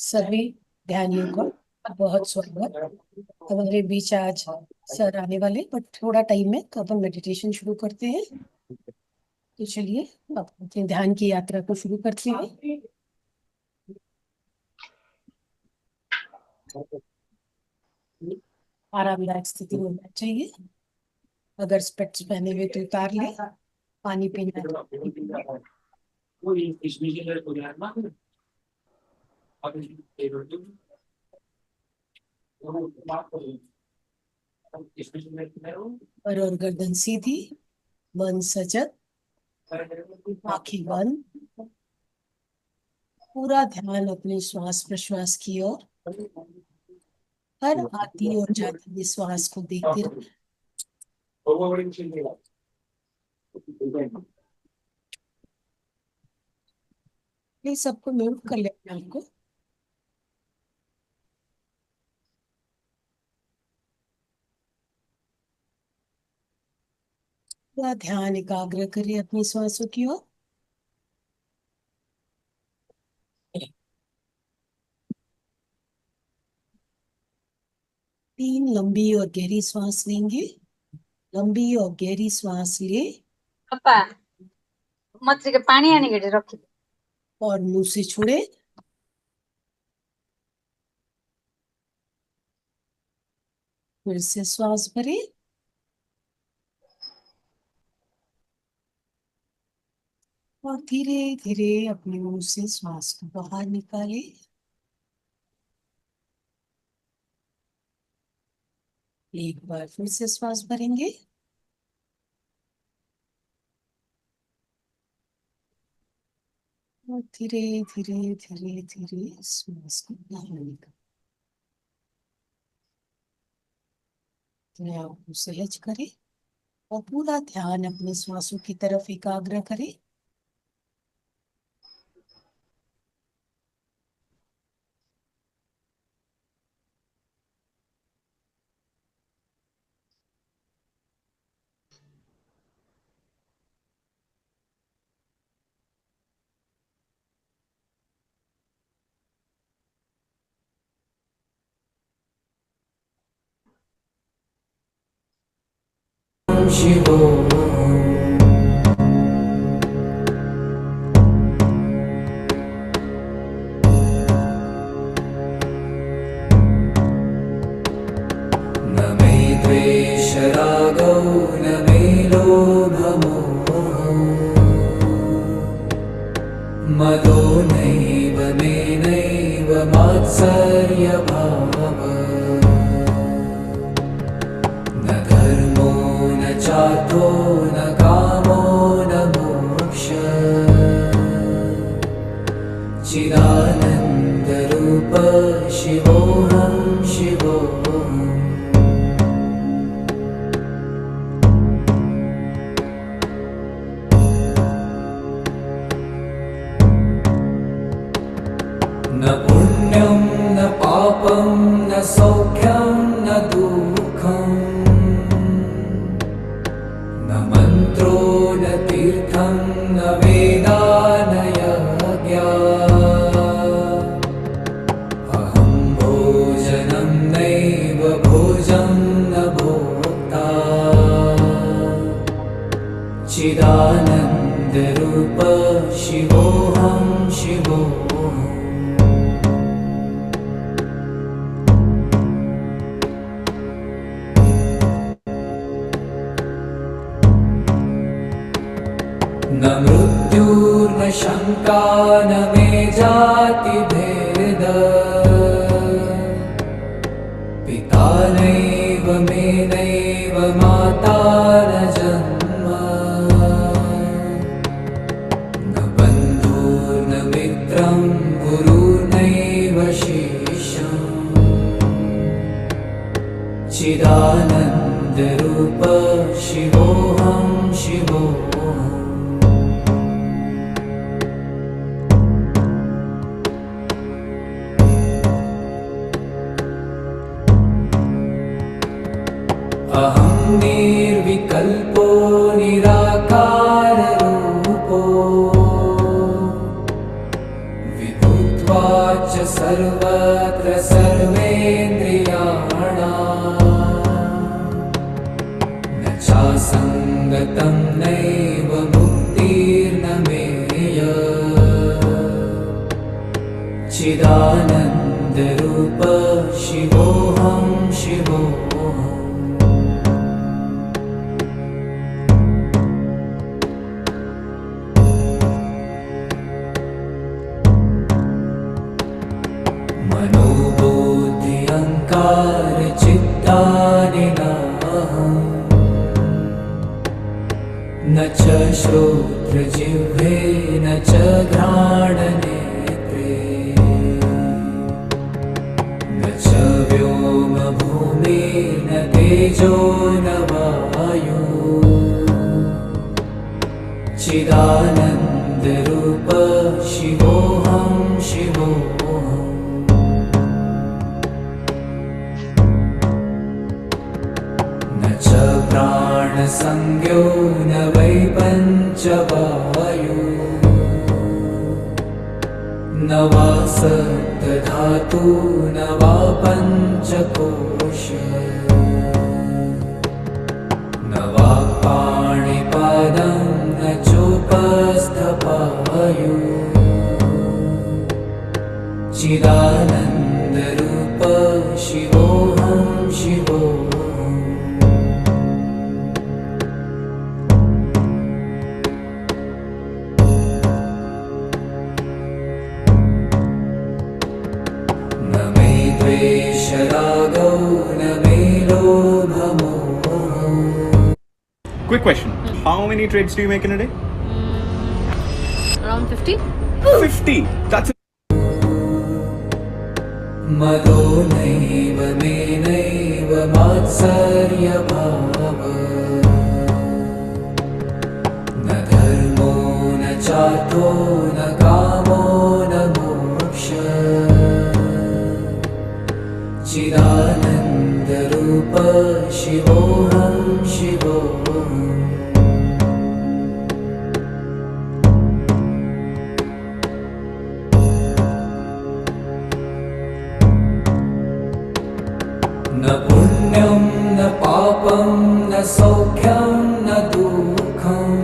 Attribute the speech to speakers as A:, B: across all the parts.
A: सभी ध्यानियों का बहुत स्वागत। हमारे बीच आज सर आने वाले, बट थोड़ा टाइम है तो अपन मेडिटेशन शुरू करते हैं। तो चलिए अब अपने ध्यान की यात्रा को शुरू करते हैं। आरामदायक स्थिति में होना चाहिए। अगर स्पेक्स पहने हुए तो उतार ले। पानी पीना है। और गर्दन सीधी, मन सजग, आंखें बंद। पूरा ध्यान अपने श्वास प्रश्वास की ओर। हर आती और जाती हुई श्वास को देखते रहे। ये सबको म्यूट कर लेना आपको। पूरा ध्यान एकाग्र करिए अपनी श्वासों की ओर। 3 लंबी और गहरी सांस लेंगे। लंबी और गहरी सांस ले
B: पापा मछली के पानी आने के रखी
A: और मुंह से छोड़े। फिर से श्वास भरे और धीरे धीरे अपने मुंह से श्वास को बाहर निकाले। एक बार फिर से श्वास भरेंगे और धीरे धीरे धीरे धीरे श्वास को बाहर निकाले। अपने आप को सहज करें और पूरा ध्यान अपने श्वासों की तरफ एकाग्र करें।
C: शिवो न मे द्वेषरागौ न मे लोभमोहौ मदो नैव मे नैव मात्सर्यभावः न धर्मो न चार्थो न कामो न मोक्षः चिदानन्दरूप शिवोऽहं शिवोऽहम् न पुण्यं न पापं न सौख्यं न दुःखम् न मन्त्रो न तीर्थं न वेदा न यज्ञा अहं भोजनं नैव भोजं न भोक्ता चिदानन्दरूप शिवोऽहं शिवोऽहम् न मृत्युर्न शङ्का न मे जातिभेद पिता नैव मे नैव माता न जन्म न बन्धुर्न मित्रं गुरुर्नैव शिष्यम् चिदानन्दरूप शिवोऽहं शिवोऽहम् अहं निर्विकल्पो निराकाररूपो विभुत्वाच्च सर्वत्र सर्वेन्द्रियाणाम् न चासङ्गतं नैव मुक्तिर्न मेय चिदानन्दरूप शिवोऽहं शिवोऽहम् मनोबुद्धि अहङ्कार चित्तानि नाहम् न च श्रोत्रजिह्वे न च घ्राणनेत्रे न च व्योमभूमिर्न तेजो न वायु चिदानन्दरूप शिवोऽहं शिवोऽहम् न च प्राणसंज्ञो न वै पञ्चवायु न वा सप्तधातु न वा पञ्चकोश न वा पाणिपादं न चोपस्थपायु चिदानन्दरूप शिवोऽहं शिवोऽहम् न मे द्वेषरागौ न मे लोभमोहः
D: Quick question. How many trades do you make in a day?
E: Around 50?
D: 50. That's
C: मदो नैव मे नैव मात्सर्यभाव न धर्मो न चार्थो न कामो न मोक्ष चिदानन्दरूप शिवोऽहं शिवोऽहम् न पुण्यं न पापं न सौख्यं न दुःखम्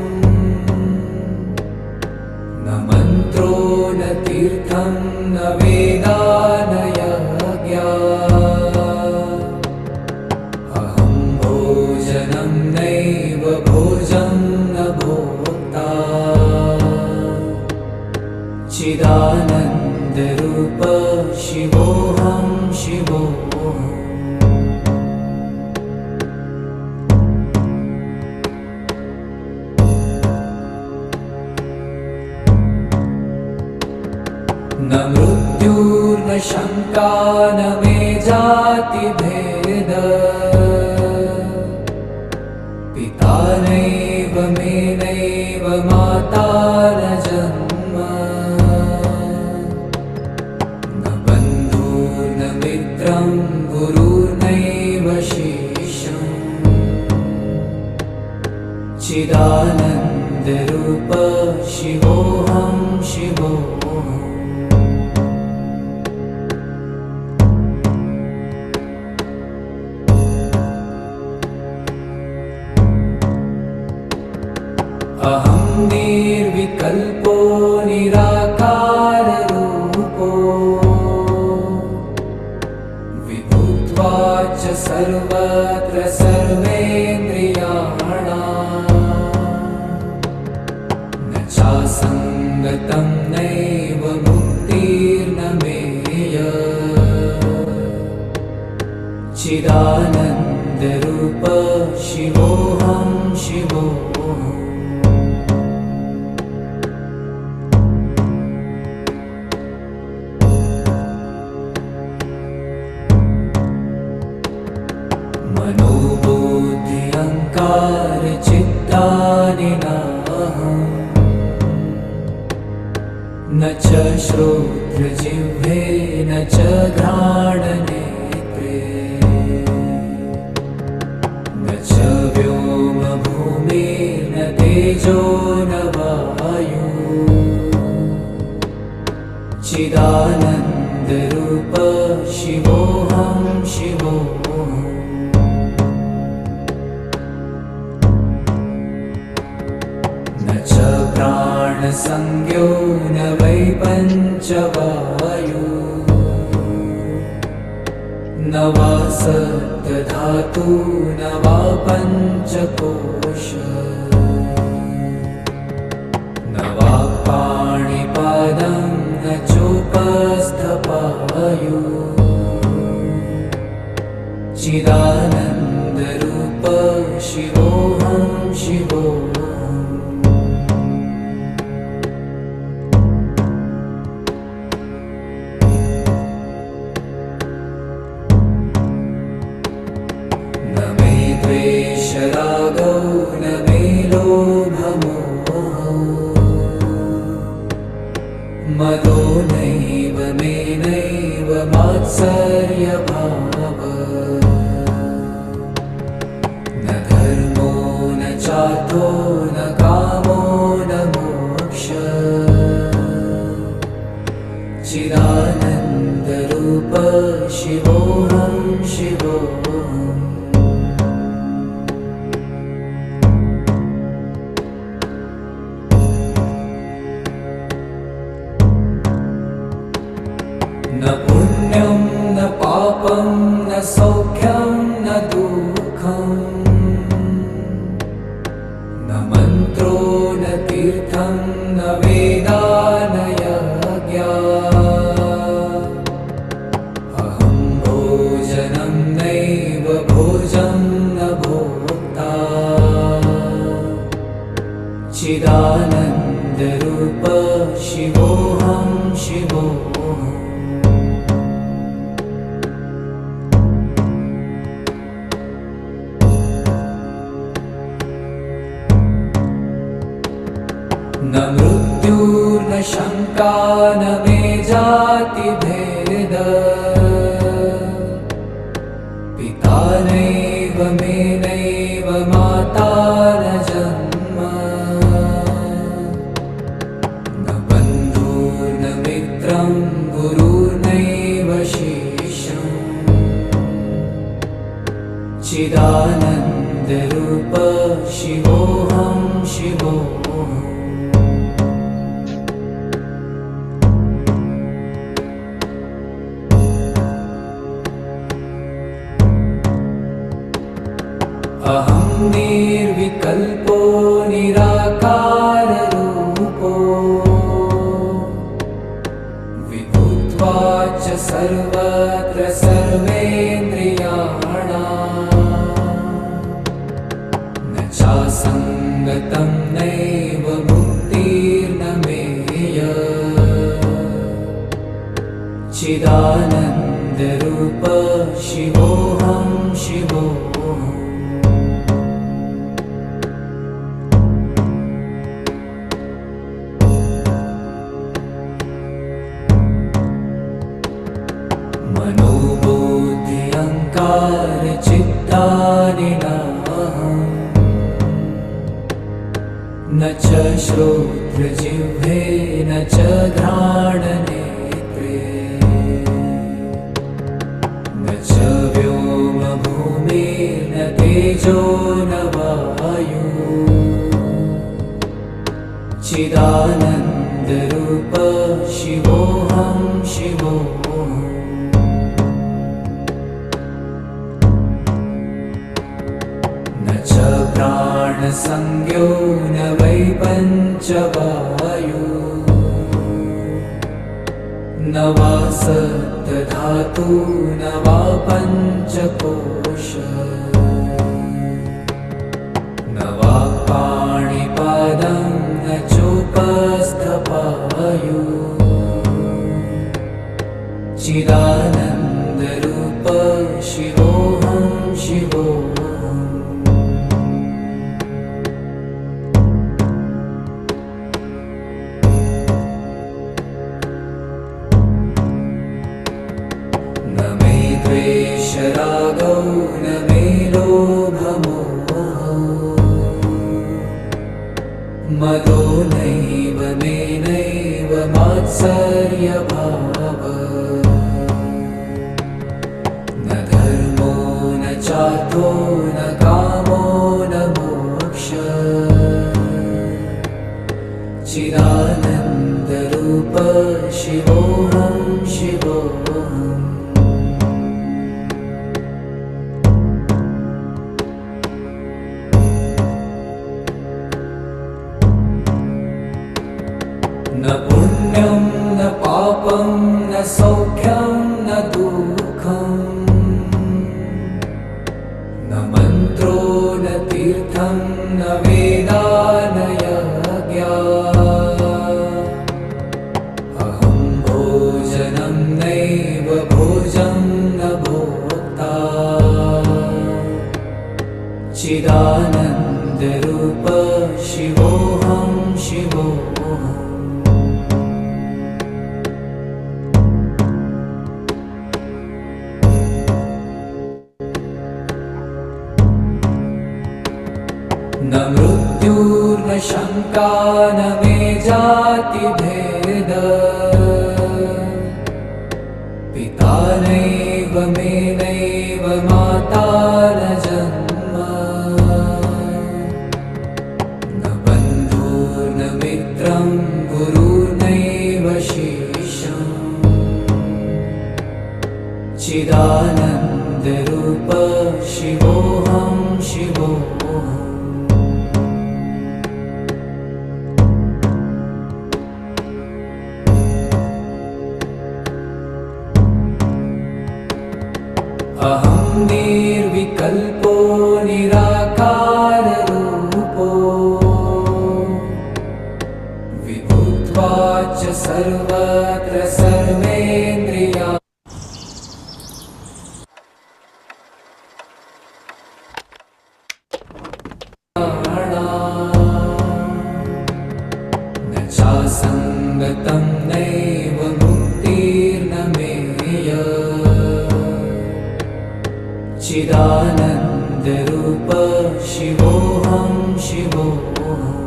C: न मन्त्रो न तीर्थं न वेदा न यज्ञा अहं भोजनं नैव भोजं न भोक्ता चिदानन्दरूप शिवोऽहं शिवोऽहम् न मृत्युर्न शङ्का न मे जातिभेद पिता नैव मे नैव माता न जन्म न बन्धुर्न मित्रं गुरुर्नैव शिष्यम् चिदानन्दरूप शिवोऽहं शिवोऽहम् अहं निर्विकल्पो निराकाररूपो विभूत्वाच्च सर्वत्र सर्वेन्द्रियाणाम् न चासङ्गतं नैव मुक्तिर्न मेय चिदानन्दरूप शिवोऽहं शिवोऽहम् मनोबुद्धि अहङ्कार चित्तानि नाहम् न च श्रोत्रजिह्वे न च घ्राणनेत्रे न च व्योमभूमिर्न तेजो न वायु चिदानन्दरूप शिवोऽहं शिवोऽहम् न च प्राणसंज्ञो न वै पञ्चवायु न वा सप्तधातु न वा पञ्चकोश न वा पाणिपादं न चोपस्थपायु चिदानन्दरूप शिवोऽहं शिवोऽहम् न मे द्वेषरागौ न मे लोभमोहौ मदो नैव मे नैव मात्सर्यभावः न धर्मो न चार्थो न कामो न मोक्षः चिदानन्दरूप शिवोऽहं शिवोऽहम् न पुण्यं न पापं न सौख्यं न दुःखं न मन्त्रो न तीर्थं न वेदा न यज्ञा अहं भोजनं नैव भोजं न भोक्ता चिदानन्दरूप शिवोऽहं शिवोऽहम् न मृत्युर्न शङ्का न मे जातिभेद पिता नैव मे नैव माता न जन्म न बन्धुर्न मित्रं गुरुर्नैव शिष्यम् चिदानन्दरूप शिवोऽहं शिवोऽहम् अहं निर्विकल्पो निराकाररूपो विभूत्वाच्च सर्वत्र सर्वेन्द्रियाणाम् न चासङ्गतं नैव मुक्तिर्न मेय चिदानन्दरूप शिवोऽहं शिवोऽहम् मनोबुद्ध्यहङ्कार चित्तानि नाहम् न च श्रोत्रजिह्वे न च घ्राणनेत्रे न च व्योमभूमिर्न तेजो न वायु चिदानन्दरूप शिवोऽहं शिवोऽहम् न च प्राणसंज्ञो न वै पञ्चवायु न वा सप्तधातु न वा पञ्चकोश न वा पाणिपादं न चोपस्थपायु चिदानन्दरूप शिवोऽहं शिवोऽहम् न मे द्वेषरागौ न मे लोभमोहौ मदो नैव मे नैव मात्सर्यभावः चार्थो न कामो न मोक्ष चिदानन्दरूप शिवोऽहं शिवोऽहम् न पुण्यं न पापं न सौख्यं न दुःखम् न मन्त्रो न तीर्थं न वेदा न यज्ञा अहं भोजनं नैव भोजं न भोक्ता चिदानन्दरूप शिवोऽहं शिवोऽहम् न मृत्युर्न शङ्का न मे जातिभेद पिता नैव मे नैव माता न जन्म न बन्धुर्न मित्रं गुरुर्नैव शिष्यम् चिदानन्दरूप शिवोऽहं शिवोऽहम् अहं निर्विकल्पो निराकाररूपो विभुत्वाच्च सर्वत्र सर्वेन्द्रिया न चासङ्गतं नैव मुक्तिर्न मेय चिदानन्दरूप शिवोऽहं शिवोऽहम्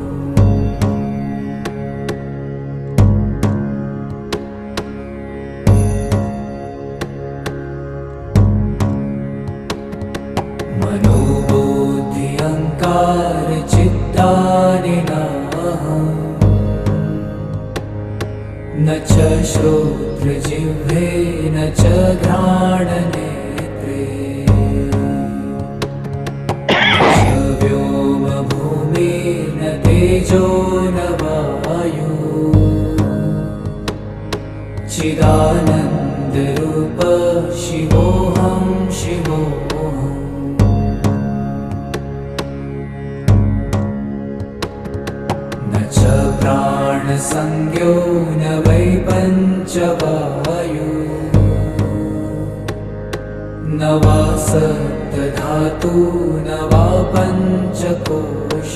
C: मनोबुद्धि अहङ्कार चित्तानि नाहम् न च श्रोत्रजिह्वे न च घ्राणनेत्रे व्योमभूमिर्न तेजो न वायु चिदानन्दरूप शिवोऽहं शिवोऽहम् न च प्राणसंज्ञो न वै पञ्चवायु न वा सप्तधातु न वा पञ्चकोश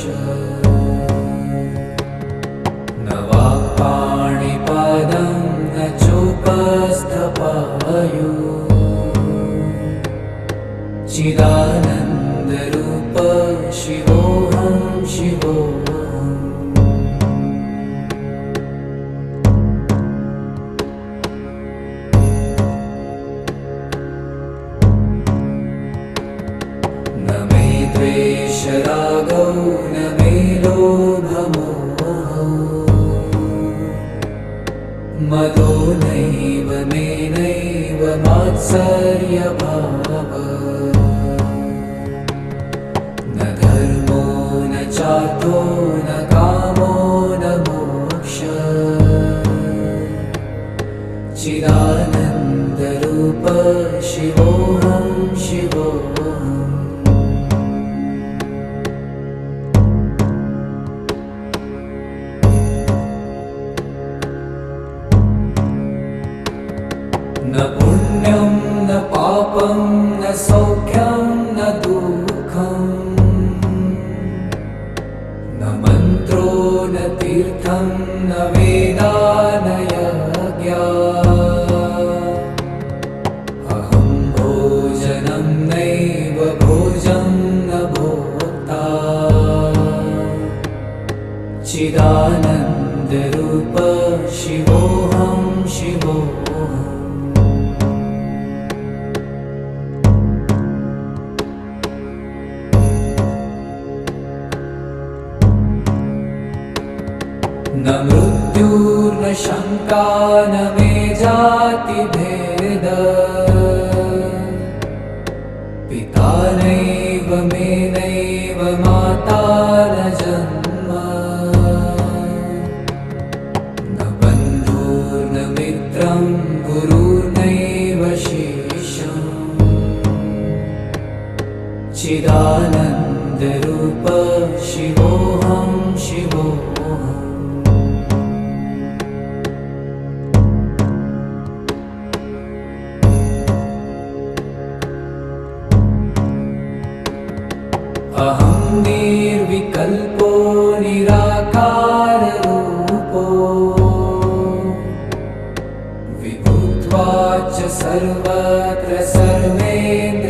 C: न वा पाणिपादं न चोपस्थपायु चिदानन्दरूप शिवोऽहं शिवोऽहम् न मे द्वेषरागौ न मे लोभमोहौ मदो नैव मे नैव मात्सर्यभावः न धर्मो न चार्थो न कामो न मोक्ष चिदानन्दरूप शिवोऽहं शिवोऽहम् न पुण्यं न पापं न सौख्यं न दुःखम् न मन्त्रो न तीर्थं न वेदा न यज्ञा अहं भोजनं नैव भोजं न भोक्ता चिदानन्दरूप शिवोऽहं शिवोऽहम् न मृत्युर्न शङ्का न मे जातिभेद पिता नैव मे नैव माता न जन्म न बन्धुर्न मित्रं गुरुर्नैव शिष्यम् चिदानन्दरूप शिवोऽहं शिवोऽहम् अहं निर्विकल्पो निराकाररूपो विभूत्वाच्च सर्वत्र सर्वेन्द्रियाणाम्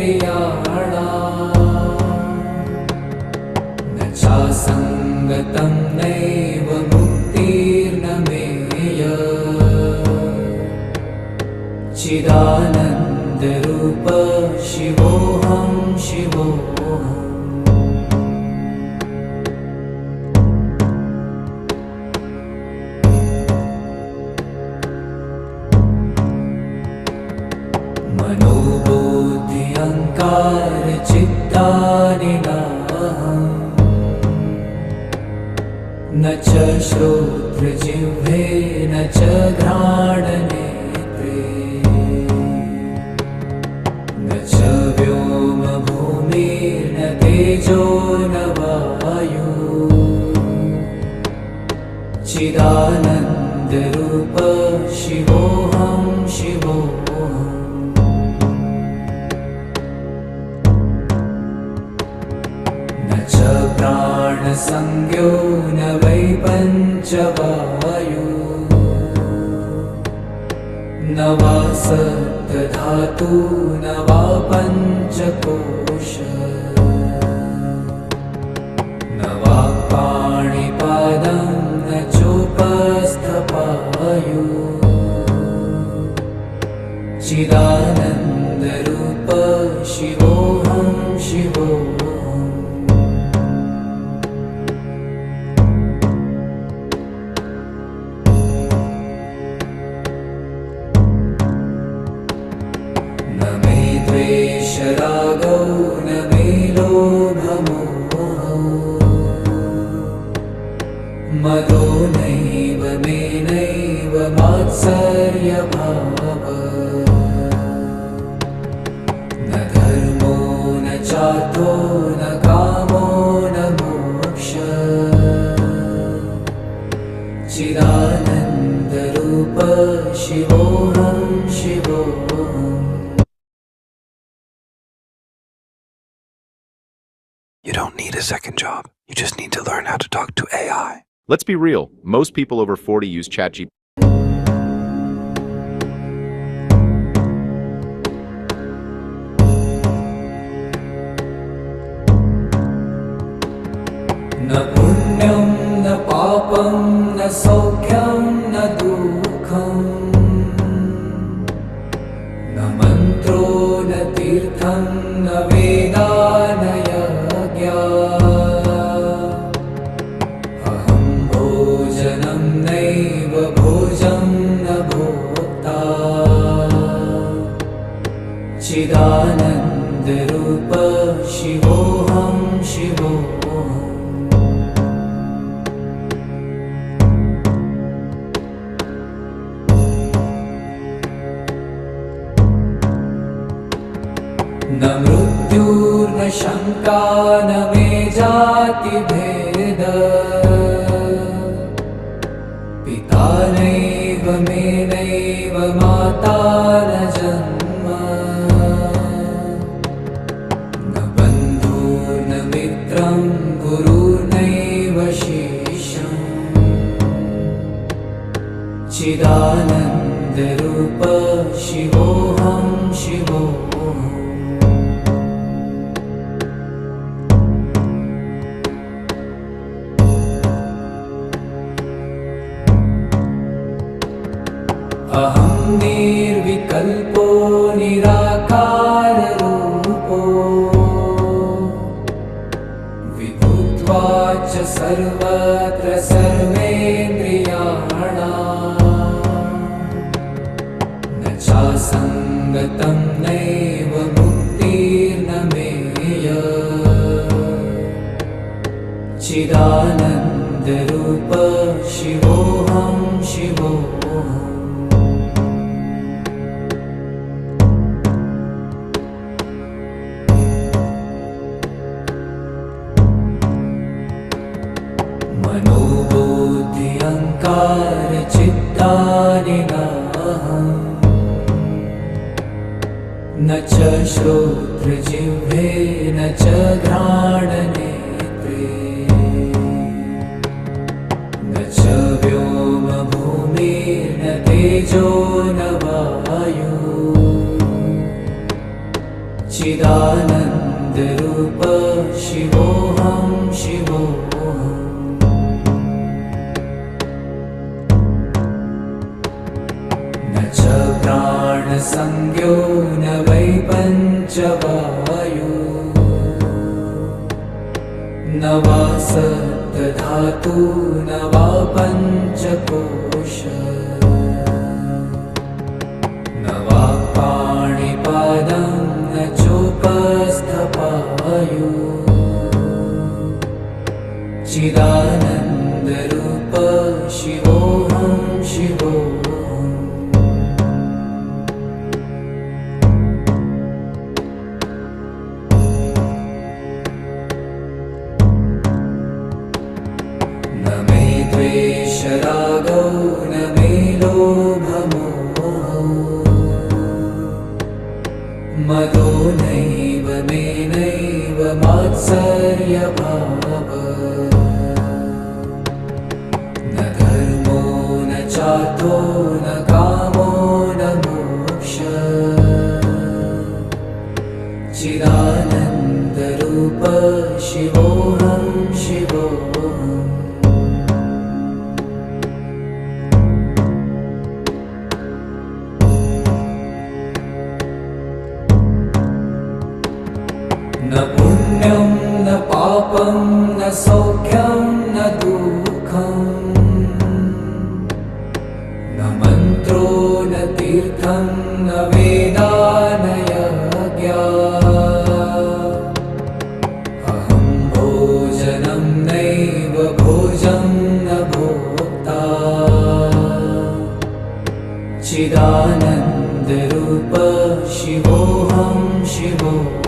C: न चासङ्गतं नैव मुक्तिर्न मेय चिदानन्दरूप शिवोऽहं शिवोऽहम् मनोबुद्ध्यहङ्कार चित्तानि नाहम् न च श्रोत्रजिह्वे न च घ्राणनेत्रे न च व्योमभूमिर्न तेजो न वायु चिदानन्दरूप शिवोऽहं शिवोऽहम् प्राणसंज्ञो न वै पञ्चवायु न वा सप्तधातु न वा पञ्चकोश न वा पाणिपादं न चोपस्थपायु चिदानन्दरूप शिवोऽहं शिवोऽहम् रागौ न मे लोभमोहौ मदो नैव मे नैव मात्सर्यभावः न धर्मो न चार्थो न कामो न मोक्षः चिदानन्दरूप शिवोऽहं शिवोऽहम्
E: You don't need a second job. You just need to learn how to talk to AI.
F: Let's be real. Most people over 40 use ChatGPT.
C: न पुण्यं न पापं न सौख्यं न दुःखं न मन्त्रो न तीर्थं न वेदा न अहं भोजनं नैव भोजं न भोक्ता चिदानन्दरूप शिवोऽहं शिवोऽहम् न मृत्युर्न शङ्का न मे जातिभेद पिता नैव मे नैव माता न जन्म न बन्धुर्न मित्रं गुरुर्नैव शिष्यम् चिदानन्दरूप शिवोऽहं शिवोऽहम् अहं निर्विकल्पो निराकाररूपो विभूत भूत्वा च सर्वत्र सर्वेन्द्रियाणाम् न चासङ्गतं नैव मुक्तिर्न मेय चिदानन्दरूप शिवोऽहं शिवोऽहम् मनोबुद्धि अहङ्कार चित्तानि नाहम् न च श्रोत्रजिह्वे न च घ्राणनेत्रे न च व्योमभूमिर्न तेजो न वायु चिदानन्दरूप शिवोऽहं शिवोऽहम् न च प्राणसंज्ञो न वै पञ्चवायु न वा सप्तधातु न वा पञ्चकोश न वा पाणिपादं न चोपस्थपायु चिदानन्दरूप शिवोऽहं शिवोऽहम् न मे द्वेषरागौ न मे लोभमोहौ मदो नैव मे नैव मात्सर्यभावः न धर्मो न चार्थो न कामो न मोक्षः चिदानन्दरूप शिवोऽहं शिवोऽहम् न पुण्यं न पापं न सौख्यं न दुःखम् न मन्त्रो न तीर्थं न वेदा न यज्ञा अहं भोजनं नैव भोजं न भोक्ता चिदानन्दरूप शिवोऽहं शिवोऽहम्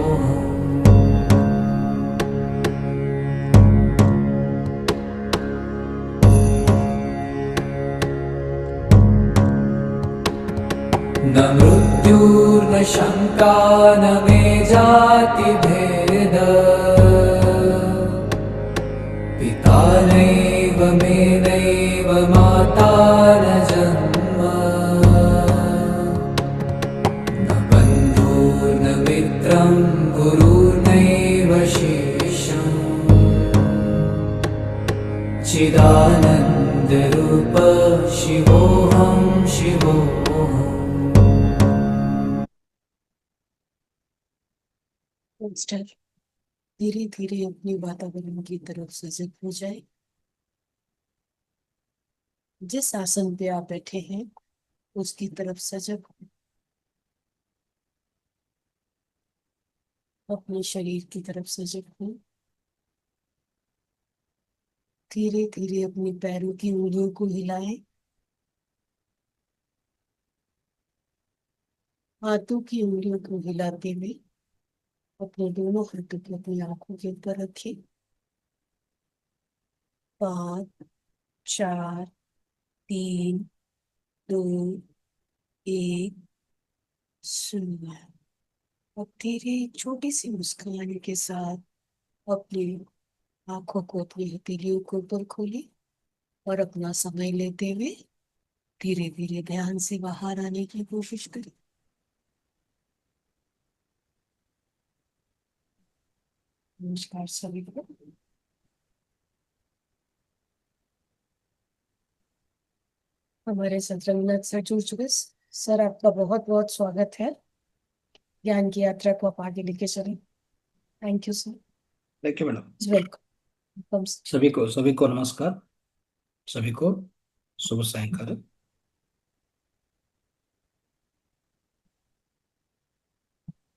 C: न मृत्युर्न शङ्का न मे जातिभेद पिता नैव मे नैव माता न जन्म न बन्धुर्न मित्रं गुरुर्नैव शिष्यम् चिदानन्दरूप शिवोऽहं शिवोऽहम्
A: मास्टर धीरे धीरे अपने वातावरण की तरफ सजग हो जाए। जिस आसन पे आप बैठे हैं उसकी तरफ सजग हो। अपने शरीर की तरफ सजग हो। धीरे धीरे अपने पैरों की उंगलियों को हिलाएं। हाथों की उंगलियों को हिलाते हुए अपने दोनों हाथों को अपनी आंखों के ऊपर रखें। 5 4 3 2 1 0। अब धीरे एक छोटी सी मुस्कान के साथ अपनी आंखों को अपनी हथेलियों के ऊपर खोलें और अपना समय लेते हुए धीरे धीरे ध्यान से बाहर आने की कोशिश करें। नमस्कार सभी को। हमारे साथ रंगनाथ सर जुड़ चुके। सर आपका बहुत बहुत स्वागत है। ज्ञान की यात्रा को आप आगे लेके चलें। Thank you sir.
G: Thank you, madam.
A: Welcome. कम
G: सभी को नमस्कार। सभी को शुभ सायंकाल।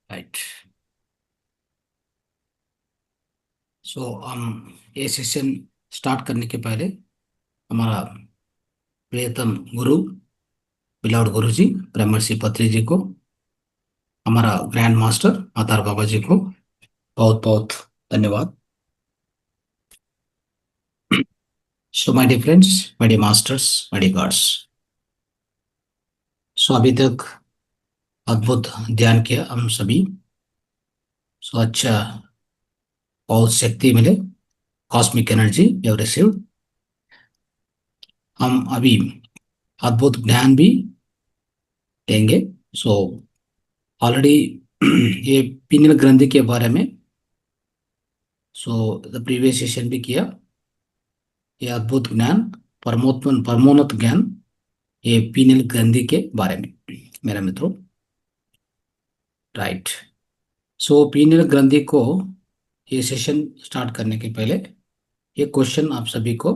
G: राइट। सो हम ये सेशन स्टार्ट करने के पहले हमारा प्रियतम गुरु बिलावड गुरु जी ब्रह्मर्षि पत्री जी को, हमारा ग्रैंड मास्टर मातार बाबा जी को बहुत बहुत धन्यवाद। So my dear friends, my dear masters, my dear gods, so अभी तक अद्भुत ध्यान किया हम सभी। सो अच्छा, बहुत शक्ति मिले, कॉस्मिक एनर्जी यू रिसीव्ड। हम अभी अद्भुत ज्ञान भी लेंगे। सो ऑलरेडी ये पीनियल ग्रंथि के बारे में सो द प्रीवियस सेशन भी किया। ये अद्भुत ज्ञान, परमोन्नत ज्ञान, ये पीनियल ग्रंथि के बारे में मेरा मित्रों। राइट। सो पीनियल ग्रंथि को ये सेशन स्टार्ट करने के पहले ये क्वेश्चन आप सभी को,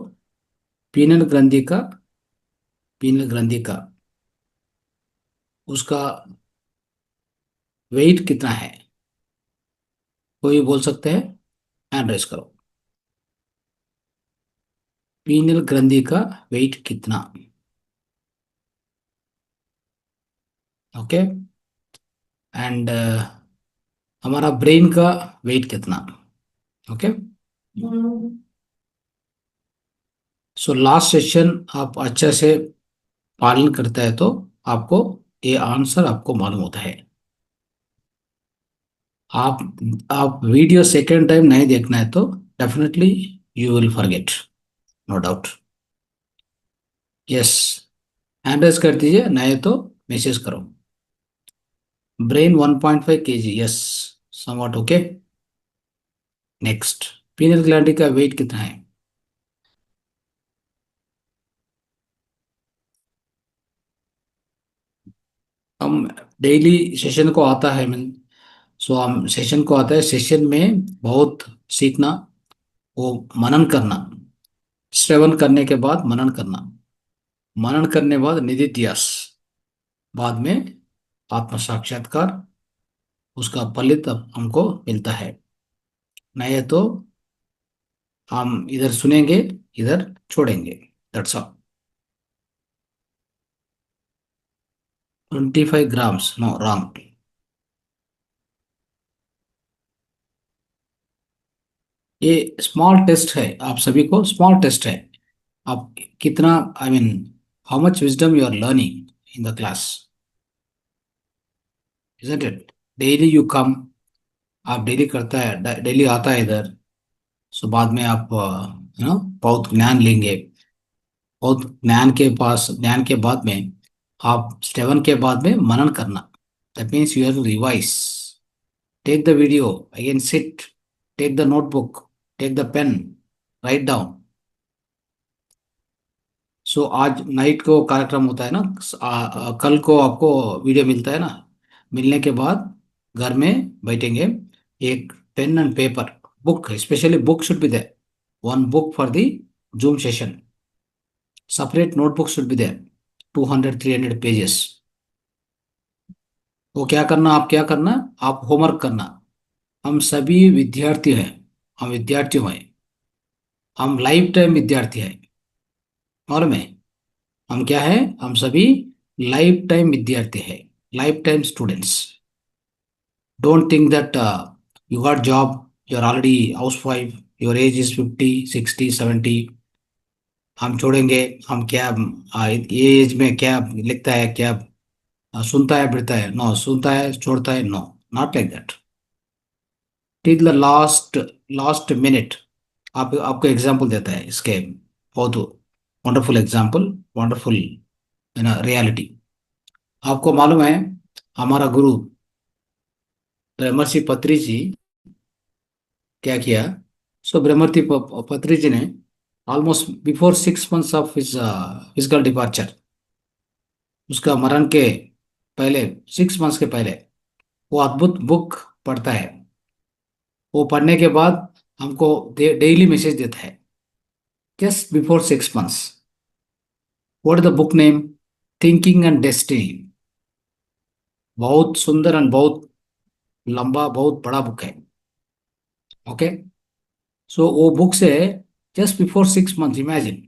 G: पीनियल ग्रंथि का उसका वेट कितना है? कोई बोल सकते हैं? हैंड रेस करो। पीनियल ग्रंथि का वेट कितना? ओके। एंड हमारा ब्रेन का वेट कितना? ओके। सो लास्ट सेशन आप अच्छे से पालन करता है तो आपको ये आंसर आपको मालूम होता है। आप वीडियो सेकेंड टाइम नहीं देखना है तो definitely you will forget, no doubt. Yes, hand raise कर दीजिए, नहीं तो मैसेज करो। Brain 1.5 kg, yes, somewhat okay. Next, pineal gland का वेट कितना है? हम डेली सेशन को आता है, मीन सो हम सेशन को आता है, सेशन में बहुत सीखना, वो मनन करना, श्रवण करने के बाद मनन करना, मनन करने बाद निधिध्यास, बाद में आत्म साक्षात्कार, उसका फलित हमको मिलता है। नहीं तो हम इधर सुनेंगे, इधर छोड़ेंगे, that's all. 25 grams, no, wrong. ये स्मॉल टेस्ट है, आप सभी को स्मॉल टेस्ट है। आप कितना, I mean how much wisdom you are learning in the class, isn't it? Daily you come, आप डेली करता है, डेली आता है इधर। सो बाद में आप बहुत ज्ञान लेंगे। बहुत ज्ञान के बाद में आप सेवन के बाद में मनन करना, that means you have to revise. Take the video again, sit, take the notebook, take the pen, write down. So आज नाइट को कार्यक्रम होता है ना, कल को आपको वीडियो मिलता है ना, मिलने के बाद घर में बैठेंगे, एक pen and paper, book, specially book should be there, one book for the Zoom session, separate notebook should be there, 200-300 pages। वो क्या करना, आप क्या करना, आप होमवर्क करना। हम सभी विद्यार्थी हैं, हम विद्यार्थी हैं, हम लाइफ टाइम विद्यार्थी हैं। और मैं, हम क्या है, हम सभी लाइफ टाइम विद्यार्थी हैं, life time students. Don't think that you got job, you're already housewife, your age is 50, 60, 70, हम छोड़ेंगे। हम क्या ये एज में क्या लिखता है, क्या सुनता है, पढ़ता है, नो, सुनता है, छोड़ता है, no, not like that. Till the last minute. आपको एग्जाम्पल देता है इसके, बहुत वंडरफुल एग्जाम्पल, वंडरफुल रियलिटी। आपको मालूम है हमारा गुरु ब्रह्मर्षि पत्री जी क्या किया? सो ब्रह्मर्षि पत्री जी ने almost before 6 months of his physical departure, उसका मरण के पहले, 6 months के पहले, वो अद्भुत बुक पढ़ता है। वो पढ़ने के बाद हमको डेली मैसेज देता है just before 6 months. What is the book name? Thinking and destiny. बहुत सुंदर एंड बहुत लंबा, बहुत बड़ा बुक है. ओके, सो वो बुक से जस्ट बिफोर 6 months, इमेजिन,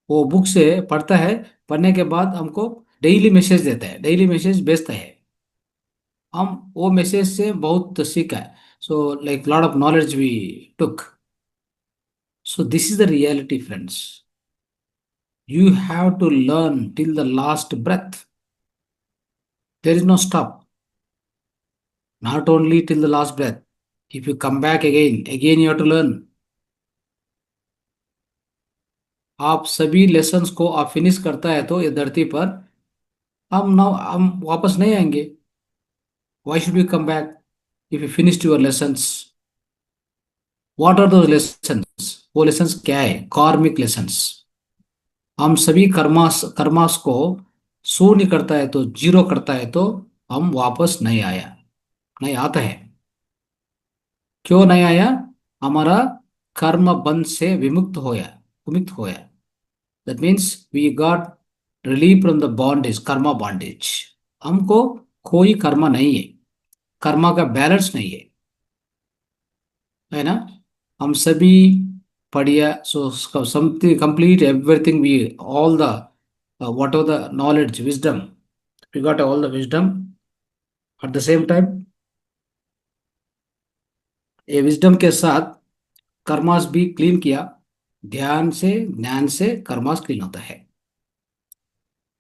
G: वो बुक से पढ़ता है. पढ़ने के बाद हमको डेली मैसेज देता है, डेली मैसेज भेजता है. हम वो मैसेज से बहुत सीखा है. So like lot of knowledge we took. So this is the reality friends. You have to learn till the last breath. There is no stop. Not only till the last breath. If you come back again you have to learn. आप सभी lessons को आप finish करता है तो ये धरती पर हम वापस नहीं आएंगे. Why should we come back if you finished your lessons? What are those lessons? वो लेसन्स क्या है? कार्मिक लेसन्स. हम सभी कर्मास को शून्य करता है तो, जीरो करता है तो हम वापस नहीं आता है. क्यों नहीं आया? हमारा कर्म बंध से विमुक्त होया. That means we got relieve from the bondage, karma bondage. हमको कोई कर्मा नहीं है, कर्मा का बैलेंस नहीं है ना. हम सभी पढ़िया. So something complete everything, we all the what are the knowledge, wisdom, we got all the wisdom. At the same time ये विजडम के साथ कर्मास भी क्लीन किया. ध्यान से, ज्ञान से कर्मास क्लीन होता है.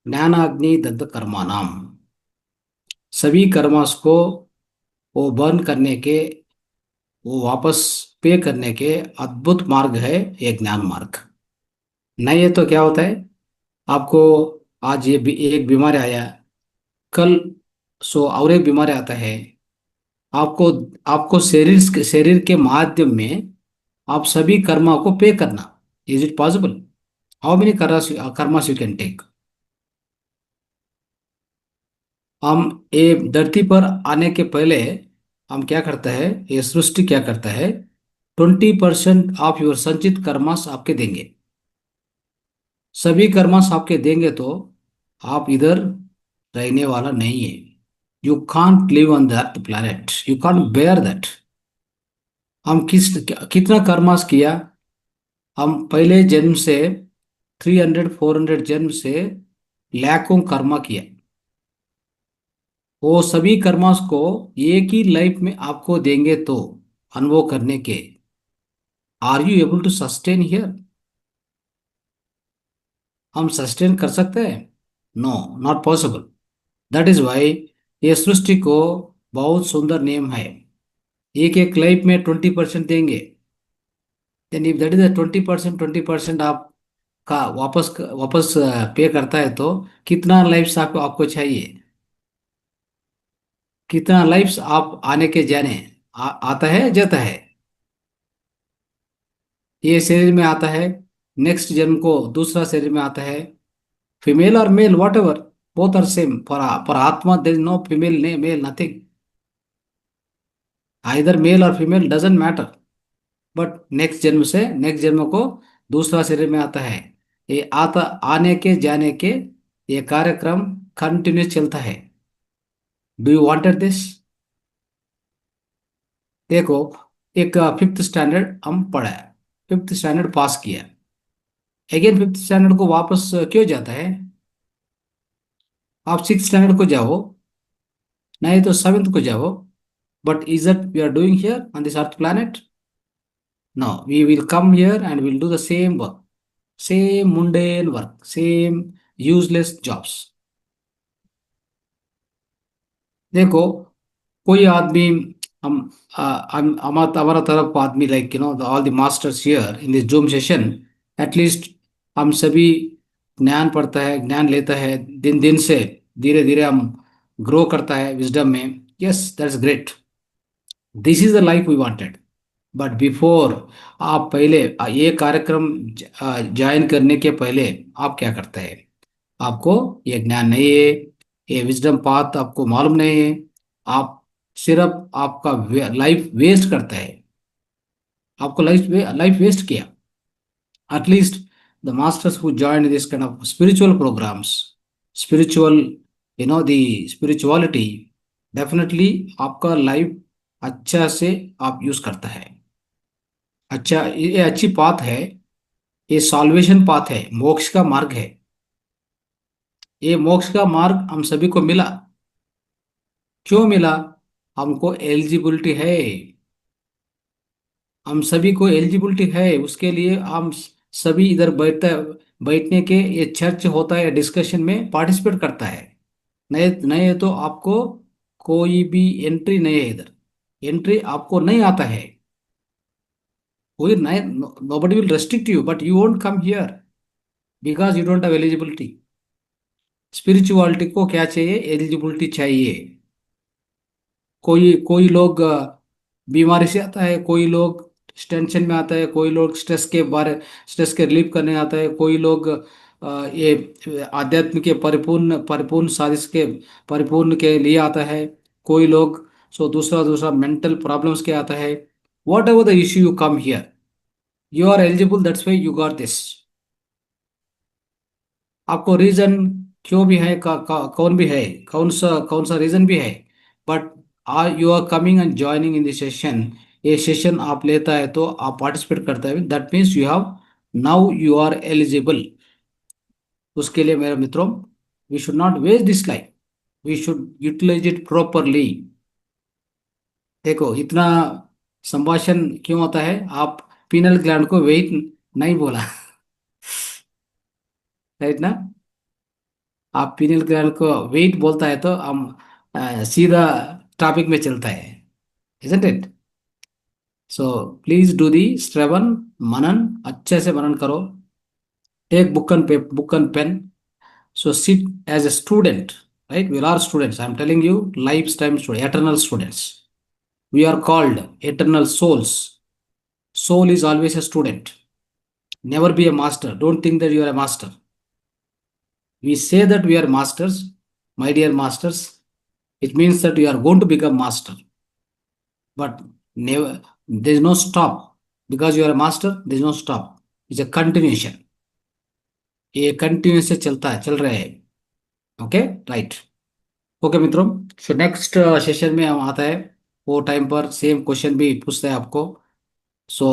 G: ज्ञानाग्नि दग्ध कर्मानाम. सभी कर्मास को वो बर्न करने के, वो वापस पे करने के अद्भुत मार्ग है ये ज्ञान मार्ग. नहीं है तो क्या होता है? आपको आज ये एक बीमारी आया, कल सो और एक बीमारी आता है. आपको शरीर के माध्यम में आप सभी कर्मा को पे करना. Is it possible? How many karmas you can take? हम ये धरती पर आने के पहले हम क्या करता है, ये सृष्टि क्या करता है, 20% ऑफ योर संचित कर्मास आपके देंगे. सभी कर्मास आपके देंगे तो आप इधर रहने वाला नहीं है. You can't live on that planet, you can't bear that. हम कितना कर्मास किया? हम पहले जन्म से 300-400 जन्म से लाखों कर्मा किया. वो सभी कर्मास को एक ही लाइफ में आपको देंगे तो अनुभव करने के. Are you able to sustain here? हम सस्टेन कर सकते हैं? No, not possible. That is why ये सृष्टि को बहुत सुंदर नियम है. एक लाइफ में 20% देंगे. देन इफ दैट इज 20% आप का वापस पे करता है तो कितना लाइफ्स आपको चाहिए? कितना लाइफ्स आप आने के जाने आता है, जाता है. ये शरीर में आता है, नेक्स्ट जन्म को दूसरा शरीर में आता है. फीमेल और male, whatever, both are same. पर आत्मा there is no female, male, nothing. Either male और female doesn't matter. But next जन्म को दूसरा शरीर में आता है. ये आने के जाने के ये कार्यक्रम कंटिन्यूस चलता है. Do you wanted this? देखो, एक 5th स्टैंडर्ड हम पढ़ा है, 5th स्टैंडर्ड पास किया. अगेन 5th स्टैंडर्ड को वापस क्यों जाता है? आप 6th स्टैंडर्ड को जाओ, नहीं तो 7th को जाओ. But is that we are doing here on this earth planet? No, we will come here and will do the same work, same mundane work, same useless jobs. देखो, कोई आदमी हमारा तरफ आदमी, like all the masters here in this Zoom session, at least हम सभी ज्ञान पढ़ता है, ज्ञान लेता है. दिन दिन से धीरे धीरे हम ग्रो करता है विजडम में. Yes, that's great. This is the life we wanted. But before, आप पहले ये कार्यक्रम ज्वाइन करने के पहले आप क्या करते हैं? आपको ये ज्ञान नहीं है, ये विजडम पाथ आपको मालूम नहीं है. आप सिर्फ आपका लाइफ वेस्ट करता है, आपको लाइफ वेस्ट किया. At least the masters who joined this kind of spiritual programs, spiritual, the spirituality, definitely आपका लाइफ अच्छा से आप यूज करता है. अच्छा, ये अच्छी बात है, ये सॉल्वेशन पाथ है, मोक्ष का मार्ग है. ये मोक्ष का मार्ग हम सभी को मिला. क्यों मिला? हमको एलिजिबिलिटी है, हम सभी को एलिजिबिलिटी है. उसके लिए हम सभी इधर बैठने के, ये चर्च होता है, डिस्कशन में पार्टिसिपेट करता है. नहीं नहीं तो आपको कोई भी एंट्री नहीं है इधर. एंट्री आपको नहीं आता है. कोई नहीं, nobody will restrict you, but you won't come here because you don't have eligibility. Spirituality को क्या चाहिए? एलिजिबिलिटी चाहिए. कोई कोई लोग बीमारी से आता है, कोई लोग टेंशन में आता है, कोई लोग स्ट्रेस के रिलीफ करने आता है, कोई लोग ये आध्यात्म के परिपूर्ण परिपूर्ण साजिश के परिपूर्ण के लिए आता है, कोई लोग दूसरा दूसरा मेंटल प्रॉब्लम्स के आता है. Whatever the issue you come here, you are eligible, that's why you got this. आपको रीजन क्यों भी है, कौन भी है, कौन सा रीजन भी है, but you are coming and joining in this session. ये सेशन आप लेता है तो आप पार्टिसिपेट करता है, that means you have, now you are eligible. उसके लिए मेरे मित्रों, we should not waste this life, we should utilize it properly. देखो इतना संभाषण क्यों होता है? आप पीनल ग्लैंड को वेट नहीं बोला राइट ना? आप पीनल ग्लैंड को वेट बोलता है तो हम सीधा टॉपिक में चलता है, isn't it? So please do the श्रवण मनन, अच्छे से मनन करो. Take book and pen. So sit as a student, right? We are students. I'm telling you, lifetime students, eternal students. We are called eternal souls. Soul is always a student. Never be a master. Don't think that you are a master. We say that we are masters, my dear masters. It means that you are going to become master. But never, there is no stop. Because you are a master, there is no stop. It's a continuation. ये continuous से चल रहे हैं. Okay, right. Okay मित्रों, so next session में हम आता है, वो टाइम पर सेम क्वेश्चन भी पूछता है आपको. So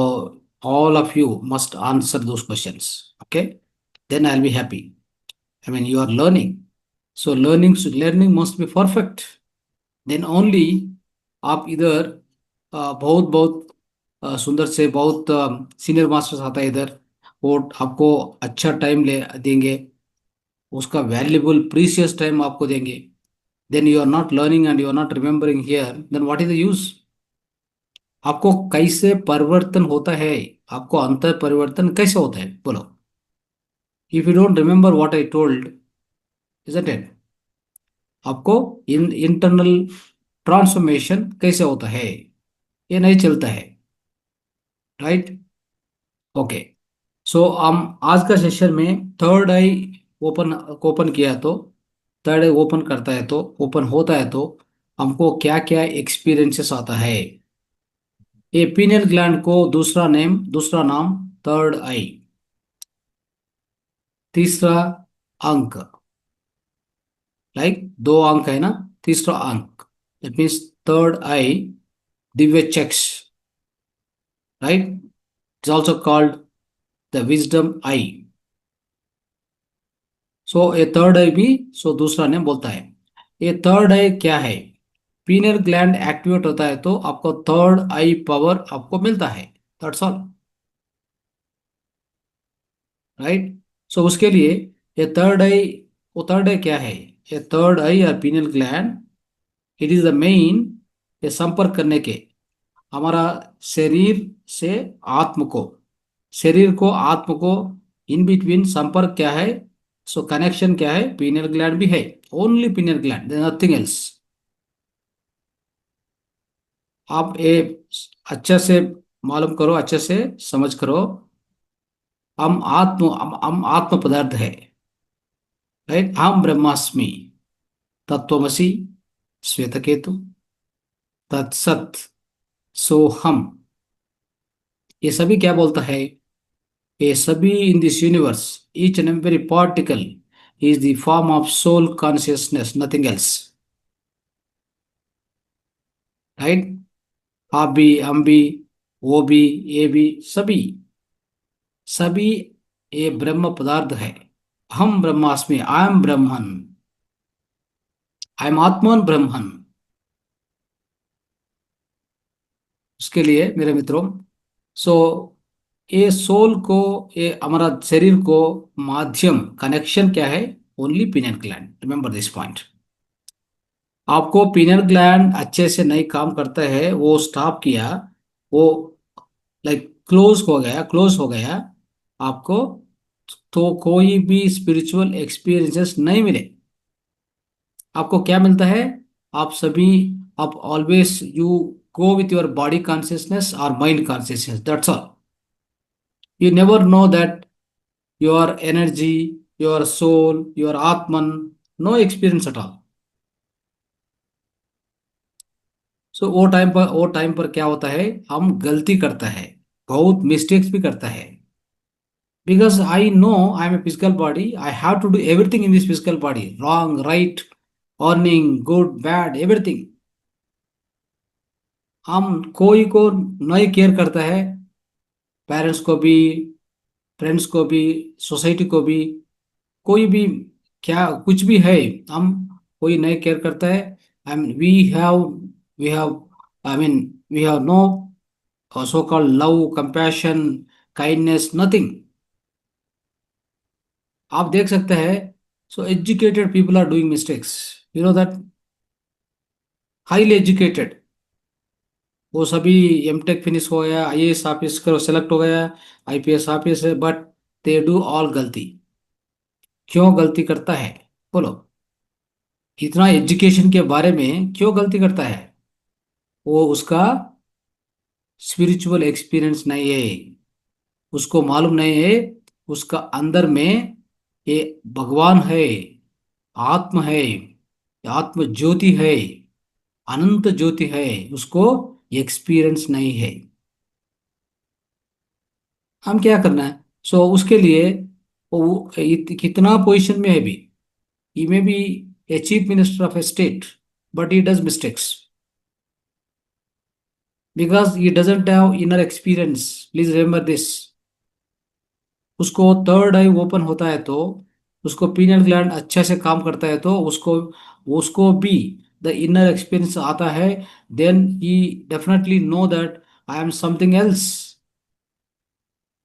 G: all of you must answer those questions. Okay, then I will be happy. I mean, you are learning. So learning must be perfect. Then only आप इधर बहुत बहुत सुंदर से बहुत सीनियर मास्टर्स आता है इधर, वो आपको अच्छा टाइम ले देंगे, उसका वैल्यूबल प्रीशियस टाइम आपको देंगे. Then you are not learning and you are not remembering here, then what is the use? आपको कैसे परिवर्तन होता है, आपको अंतर परिवर्तन कैसे होता है बोलो? If you don't remember what I told, isn't it? आपको इंटरनल ट्रांसफॉर्मेशन कैसे होता है, ये नहीं चलता है, राइट? ओके, सो हम आज का सेशन में थर्ड आई ओपन किया, तो थर्ड आई ओपन करता है तो ओपन होता है तो हमको क्या क्या एक्सपीरियंसेस आता है. ये पीनियल ग्लैंड को दूसरा नाम थर्ड आई, तीसरा अंक, लाइक 2 अंक है ना, तीसरा अंक, दैट मीन्स थर्ड आई, दिव्य चक्ष, right? It's also called the wisdom eye. So ये थर्ड आई भी दूसरा नेम बोलता है. ये थर्ड आई क्या है? पीनियल ग्लैंड एक्टिवेट होता है तो आपको थर्ड आई पावर आपको मिलता है, दैट्स ऑल, राइट? सो उसके लिए ये थर्ड आई, वो थर्ड आई क्या है? ये थर्ड आई और pineal gland, it is the main, ये संपर्क करने के, हमारा शरीर से आत्म को इन बिटवीन संपर्क क्या है? सो कनेक्शन क्या है? पीनियल ग्लैंड भी है, only pineal gland, nothing else. आप ये अच्छे से मालूम करो, अच्छे से समझ करो. हम आत्म पदार्थ है, राइट? हम ब्रह्मास्मि, तत्वमसि, श्वेतकेतु, तत्सत, सोहम। ये सभी क्या बोलता है? ये सभी in this universe, each and every particle is the form of soul consciousness, nothing else. Right? आप भी, हम भी, वो भी, ये भी, सभी सभी ये ब्रह्म पदार्थ है। हम ब्रह्मास्मि, I am Brahman, I am आत्मन ब्रह्मन। उसके लिए मेरे मित्रों, सो ये सोल को, ये हमारा शरीर को माध्यम, कनेक्शन क्या है? Only pineal gland, remember this point. आपको पीनियल ग्लैंड अच्छे से नहीं काम करता है, वो स्टॉप किया, वो लाइक क्लोज हो गया, क्लोज हो गया आपको, तो कोई भी स्पिरिचुअल एक्सपीरियंसेस नहीं मिले। आपको क्या मिलता है? आप सभी, आप always you go with your body consciousness और mind consciousness, that's all. You never know that your energy, your soul, your Atman, no experience at all. So वो टाइम पर क्या होता है? हम गलती करता है, बहुत मिस्टेक्स भी करता है। Because I know I am a physical body, I have to do everything in this physical body, wrong, right, earning, good, bad, everything. हम कोई को नहीं केयर करता है, पेरेंट्स को भी, फ्रेंड्स को भी, सोसाइटी को भी, कोई भी, क्या कुछ भी है, हम कोई नहीं केयर करता है। I mean we have I mean we have no so called love, compassion, kindness, nothing. आप देख सकते हैं, so educated people are doing mistakes, you know that. Highly educated, वो सभी एमटेक फिनिश हो गया, आईएएस ऑफिसर सेलेक्ट हो गया, IPS officer, but they do all गलती। क्यों गलती करता है? बोलो, इतना एजुकेशन के बारे में क्यों गलती करता है? वो उसका स्पिरिचुअल एक्सपीरियंस नहीं है, उसको मालूम नहीं है उसका अंदर में ये भगवान है, आत्म है, आत्म ज्योति है, अनंत ज्योति है, उसको एक्सपीरियंस नहीं है। हम क्या करना है? सो उसके लिए वो कितना पोजीशन में है भी, he may be a chief minister of a state, but he does mistakes because he doesn't have inner experience. Please remember this. उसको थर्ड आई ओपन होता है तो, उसको पीनियल ग्लैंड अच्छे से काम करता है तो उसको उसको भी द इनर एक्सपीरियंस आता है, then he definitely know that I am something else.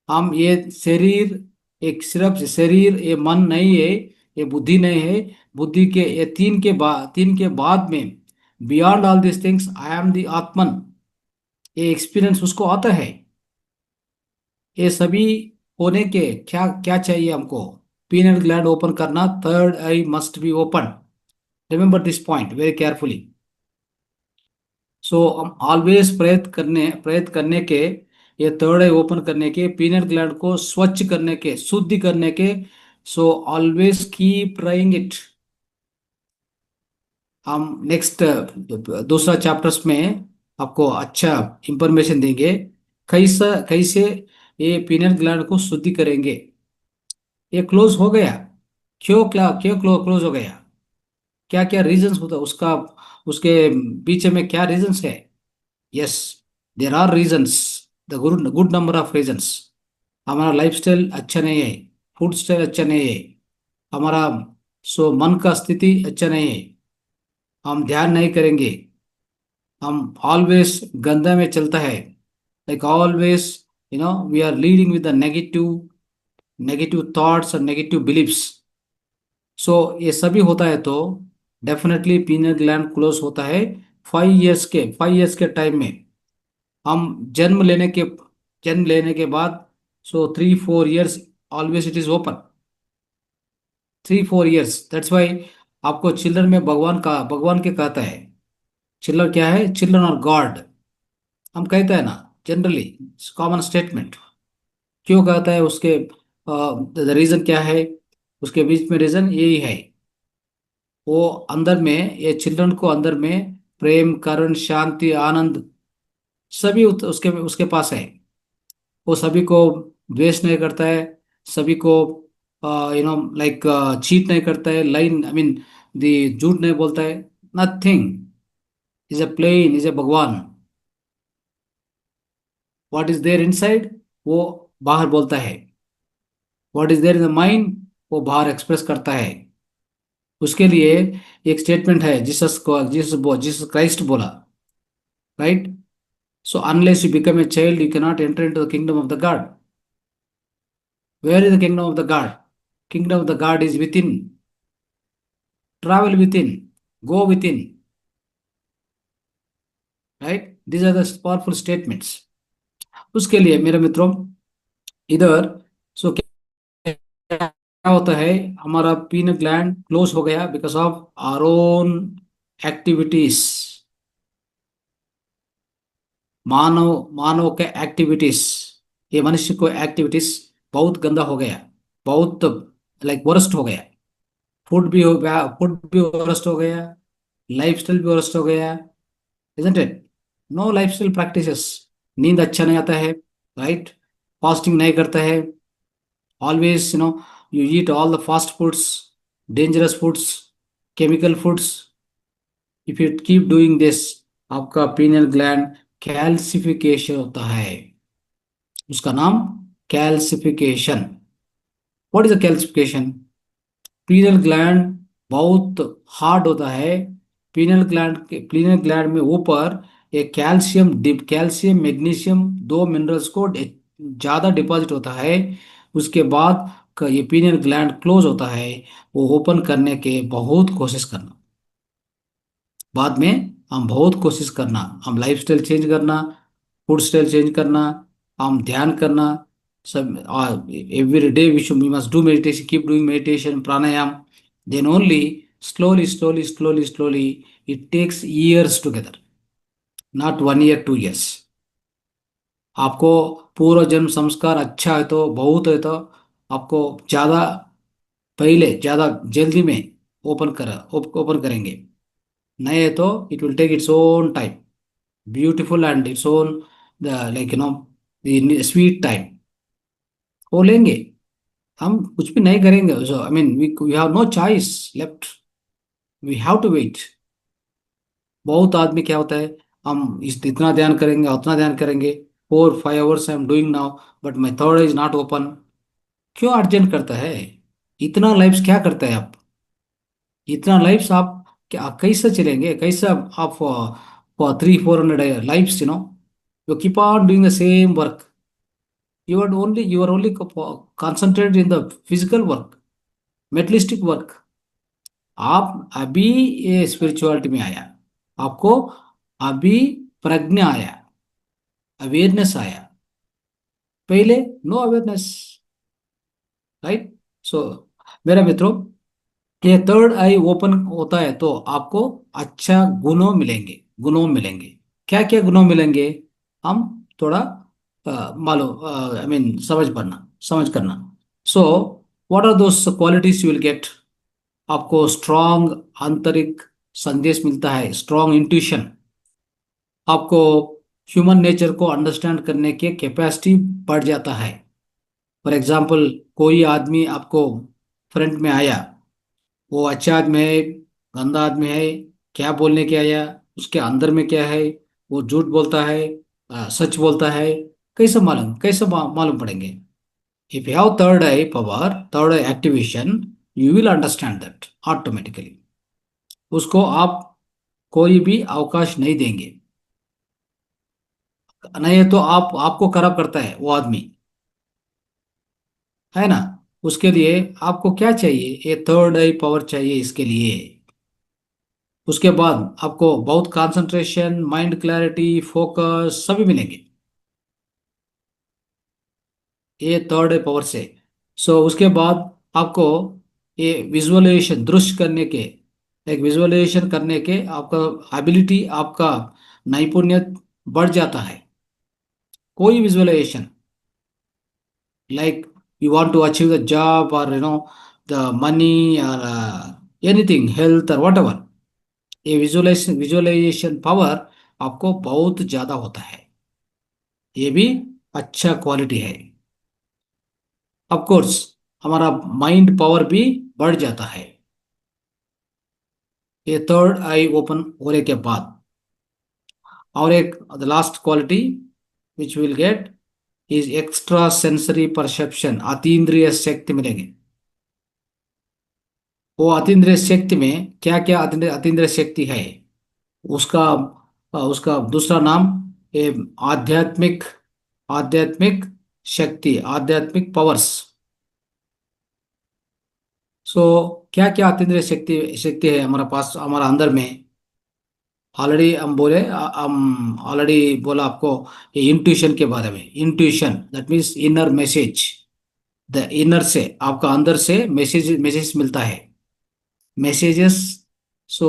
G: हम ये शरीर, एक सिर्फ शरीर, ये मन नहीं है, ये बुद्धि नहीं है। बुद्धि के ये तीन के बाद में, beyond all this things, I am the आत्मन, ये एक्सपीरियंस उसको आता है। ये सभी होने के क्या क्या चाहिए हमको? पीनियल ग्लैंड ओपन करना, third eye must be open. Remember this point very carefully. So हम ऑलवेज प्रयत्न करने के, ये थर्ड आई ओपन करने के, पीनियल ग्लैंड को स्वच्छ करने के, शुद्धि करने के। So always keep trying it. हम नेक्स्ट दूसरा चैप्टर्स में आपको अच्छा इंफॉर्मेशन देंगे, कैसा कैसे ये पीनियल ग्लैंड को शुद्धि करेंगे। ये क्लोज हो गया, क्यों क्लोज हो गया? क्या क्या रीजंस होता है उसका, उसके पीछे में क्या रीजंस है? Yes, there are reasons, the good number of reasons. हमारा लाइफस्टाइल अच्छा नहीं है, फूड स्टाइल अच्छा नहीं है, हमारा मन का स्थिति अच्छा नहीं है, हम ध्यान नहीं करेंगे, हम ऑलवेज गंदा में चलता है, like always we are leading with the negative thoughts और नेगेटिव बिलीव्स। सो ये सभी होता है तो डेफिनेटली पीनियल ग्लैंड क्लोज होता है। 5 इयर्स के टाइम में, हम जन्म लेने के बाद, सो 3-4 years always it is open. 3-4 years, that's why आपको चिल्ड्रन में भगवान के कहता है। चिल्ड्रन क्या है? चिल्ड्रन और गॉड हम कहते हैं ना, जनरली कॉमन स्टेटमेंट। क्यों कहता है? उसके रीजन क्या है? उसके बीच में रीजन यही है, वो अंदर में, ये चिल्ड्रन को अंदर में प्रेम, करुण, शांति, आनंद सभी उसके उसके पास है। वो सभी को द्वेष नहीं करता है, सभी को लाइक चीट नहीं करता है, लाइन आई मीन दी झूठ नहीं बोलता है, nothing, is a plane, is a भगवान। व्हाट इज देयर इनसाइड वो बाहर बोलता है, what is there in the mind वो बाहर एक्सप्रेस करता है। उसके लिए एक स्टेटमेंट है जीसस को, जीसस क्राइस्ट बोला, right? So unless you become a child you can not enter into the kingdom of the God. Where is the kingdom of the God? Kingdom of the God is within, travel within, go within, right? These are the powerful statements. उसके लिए मेरे मित्रों इधर सो क्या होता है, हमारा penal gland close हो गया because of our own activities. मानव मानव के एक्टिविटीज, ये मनुष्य को एक्टिविटीज बहुत गंदा हो गया, बहुत लाइक वर्स्ट हो गया। फूड भी हो गया, फूड भी वर्स्ट हो गया, लाइफस्टाइल भी वर्स्ट हो गया, isn't it? No lifestyle practices, नींद अच्छा नहीं आता है, राइट? फास्टिंग नहीं करता है, always you eat all the fast foods, dangerous foods, chemical foods. if you keep doing this आपका pineal gland कैल्सिफिकेशन होता है, उसका नाम calcification. What is a calcification? Pineal gland बहुत हार्ड होता है, पिनियल ग्लैंड में ऊपर एक कैल्शियम मैग्नीशियम दो मिनरल्स को ज्यादा डिपॉजिट होता है। उसके बाद ये पिनियल ग्लैंड क्लोज होता है, वो ओपन करने के बहुत कोशिश करना, बाद में हम बहुत कोशिश करना, हम लाइफस्टाइल चेंज करना, फूड स्टाइल चेंज करना, हम ध्यान करना, सब every day we must do meditation, keep doing meditation, pranayama, then only slowly it takes years together, not 1 year 2 years। आपको पूर्व जन्म संस्कार अच्छा है तो, बहुत है तो आपको ज्यादा पहले ज्यादा जल्दी में ओपन करेंगे, नहीं है तो it will take its own time, beautiful and its own like sweet time वो लेंगे। हम कुछ भी नहीं करेंगे, I mean we have no choice left, we have to wait. बहुत आदमी क्या होता है, हम इतना ध्यान करेंगे उतना ध्यान करेंगे, 4 5 hours I am doing now but my third is not open. क्यों अर्जेंट करता है? इतना लाइफ क्या करता है आप? इतना लाइफ आप क्या कैसे चलेंगे, कैसे आप 300 400 lifes you keep on doing the same work, you are only concentrated in the physical work, materialistic work. आप अभी ये स्पिरिचुअलिटी में आया, आपको अभी प्रज्ञा आया, अवेयरनेस आया, पहले नो अवेयरनेस, राइट? सो मेरा मित्रों ये थर्ड आई ओपन होता है तो आपको अच्छा गुणों मिलेंगे। क्या क्या गुणों मिलेंगे हम थोड़ा मालूम, आई मीन समझ करना। So what are those qualities you will get? आपको स्ट्रॉन्ग आंतरिक संदेश मिलता है, स्ट्रॉन्ग इंट्यूशन, आपको ह्यूमन नेचर को अंडरस्टैंड करने की कैपेसिटी बढ़ जाता है। फॉर एग्जाम्पल कोई आदमी आपको फ्रंट में आया, वो अच्छा आदमी है गंदा आदमी है, क्या बोलने के आया, उसके अंदर में क्या है, वो झूठ बोलता है सच बोलता है, कैसे मालूम पड़ेंगे? If you have third I power, third eye activation, you will understand that automatically. उसको आप कोई भी अवकाश नहीं देंगे, नहीं तो आपको खराब करता है वो आदमी, है ना? उसके लिए आपको क्या चाहिए? ये थर्ड आई पावर चाहिए इसके लिए। उसके बाद आपको बहुत कंसंट्रेशन, माइंड क्लैरिटी, फोकस सभी मिलेंगे ये थर्ड आई पावर से। सो उसके बाद आपको ये विजुअलाइजेशन, दृश्य करने के, एक विजुअलाइजेशन करने के आपका एबिलिटी, आपका नैपुण्य बढ़ जाता है। कोई visualisation like you want to achieve the job or the money or anything, health or whatever, ये विजुअलाइजेशन पावर आपको बहुत ज्यादा होता है, ये भी अच्छा क्वालिटी है। ऑफ कोर्स हमारा माइंड पावर भी बढ़ जाता है ये थर्ड आई ओपन होने के बाद। और एक the last quality which will get is extra sensory perception, अतीन्द्रिय शक्ति मिलेगी। वो अतीन्द्रिय शक्ति में क्या क्या अतीन्द्रिय शक्ति है, उसका उसका दूसरा नाम ये आध्यात्मिक आध्यात्मिक शक्ति, आध्यात्मिक पावर्स। सो क्या क्या अतीन्द्रिय शक्ति शक्ति है हमारे पास, हमारा अंदर में। ऑलरेडी हम ऑलरेडी बोला आपको ये इंट्यूशन के बारे में। Intuition that means inner message, the inner से आपका अंदर से मैसेज मिलता है, messages. So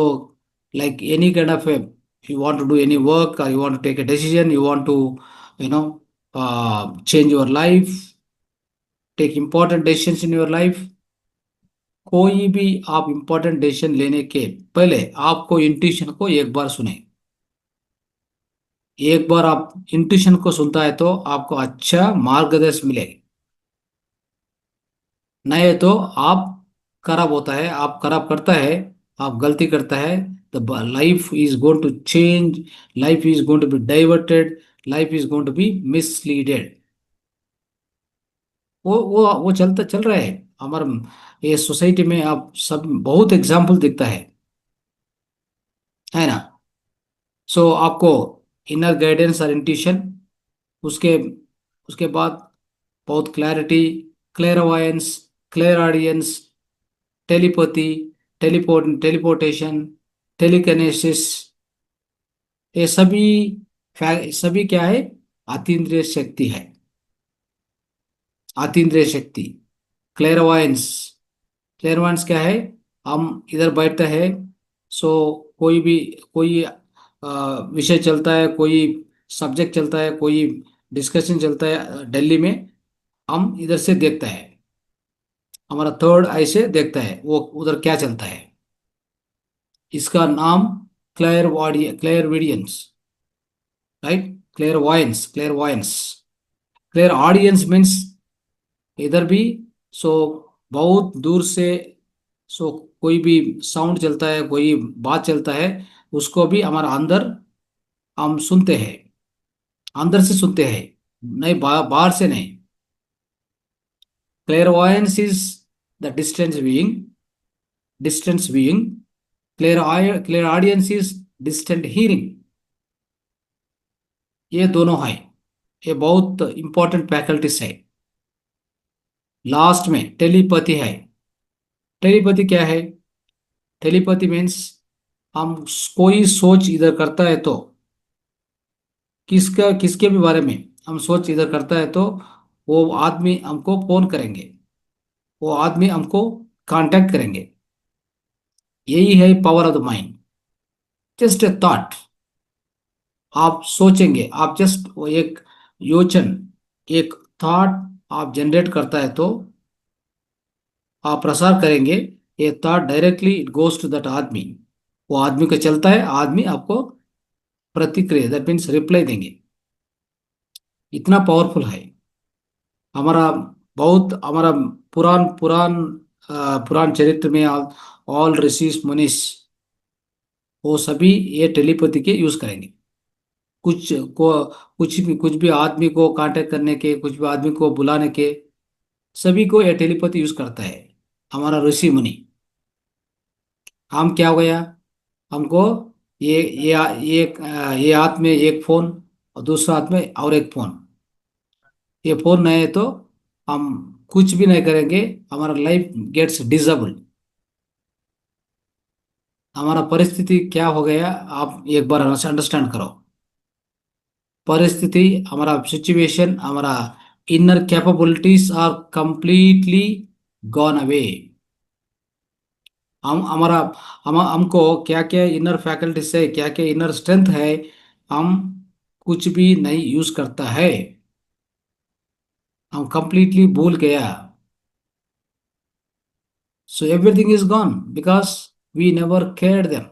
G: like any kind of a, you want to do any work or you want to take a decision, you want to you know change your life, take important decisions in your life, कोई भी आप important decision लेने के पहले आपको intuition को एक बार सुने। एक बार आप इंट्यूशन को सुनता है तो आपको अच्छा मार्गदर्शन मिलेगा, नहीं तो आप खराब होता है, आप खराब करता है, आप गलती करता है, तो life is going to change, life is going to be diverted, life is going to be misleaded. वो चल रहा है हमारे ये सोसाइटी में। आप सब बहुत एग्जाम्पल दिखता है ना। सो आपको इनर गाइडेंस और इंट्यूशन, उसके उसके बाद बहुत clarity, clairvoyance, clairaudience, telepathy, teleportation, telekinesis, ये सभी क्या है, अतीन्द्रिय शक्ति है। अतीन्द्रिय शक्ति क्लेरवायंस, क्लेरवायंस क्या है, हम इधर बैठते हैं, सो कोई विषय चलता है, कोई सब्जेक्ट चलता है, कोई डिस्कशन चलता है दिल्ली में, हम इधर से देखते हैं, हमारा थर्ड आई से देखता है वो उधर क्या चलता है। इसका नाम क्लेयरविडियंस, राइट, क्लेयरवायंस। क्लियर ऑडियंस मीन्स इधर भी, सो बहुत दूर से, सो कोई भी साउंड चलता है, कोई बात चलता है, उसको भी हमारा अंदर हम सुनते हैं, अंदर से सुनते हैं, नहीं बाहर से नहीं। Clairvoyance is the distance viewing, clairaudience is distant hearing. ये दोनों है, ये बहुत इंपॉर्टेंट फैकल्टीज है। लास्ट में टेलीपैथी है। टेलीपैथी क्या है, टेलीपैथी मीन्स हम कोई सोच इधर करता है तो किसके भी बारे में हम सोच इधर करता है तो वो आदमी हमको फोन करेंगे, वो आदमी हमको कांटेक्ट करेंगे। यही है power of the mind. Just a thought, आप सोचेंगे, आप जस्ट वो एक योचन, एक थॉट आप जनरेट करता है तो आप प्रसार करेंगे, ये thought directly it goes to that आदमी, वो आदमी को चलता है, आदमी आपको प्रतिक्रिया दैट मीन्स रिप्लाई देंगे। इतना पावरफुल है हमारा। बहुत हमारा पुरान पुरान पुरान चरित्र में ऑल ऋषिस मुनिस वो सभी ये टेलीपैथी के यूज करेंगे। कुछ भी आदमी को कांटेक्ट करने के, कुछ भी आदमी को बुलाने के, सभी को ये टेलीपैथी यूज करता है हमारा ऋषि मुनि। हम क्या हो गया, हमको ये हाथ में एक फोन और दूसरा हाथ में और एक फोन, ये फोन नहीं है तो हम कुछ भी नहीं करेंगे, हमारा लाइफ गेट्स डिसेबल। हमारा परिस्थिति क्या हो गया, आप एक बार अंडरस्टैंड करो। परिस्थिति, हमारा सिचुएशन, हमारा inner capabilities are completely gone away. हमको क्या क्या इनर फैकल्टीज है, क्या क्या इनर स्ट्रेंथ है, हम कुछ भी नहीं यूज करता है, हम कंप्लीटली भूल गया। So everything is gone because we never cared them.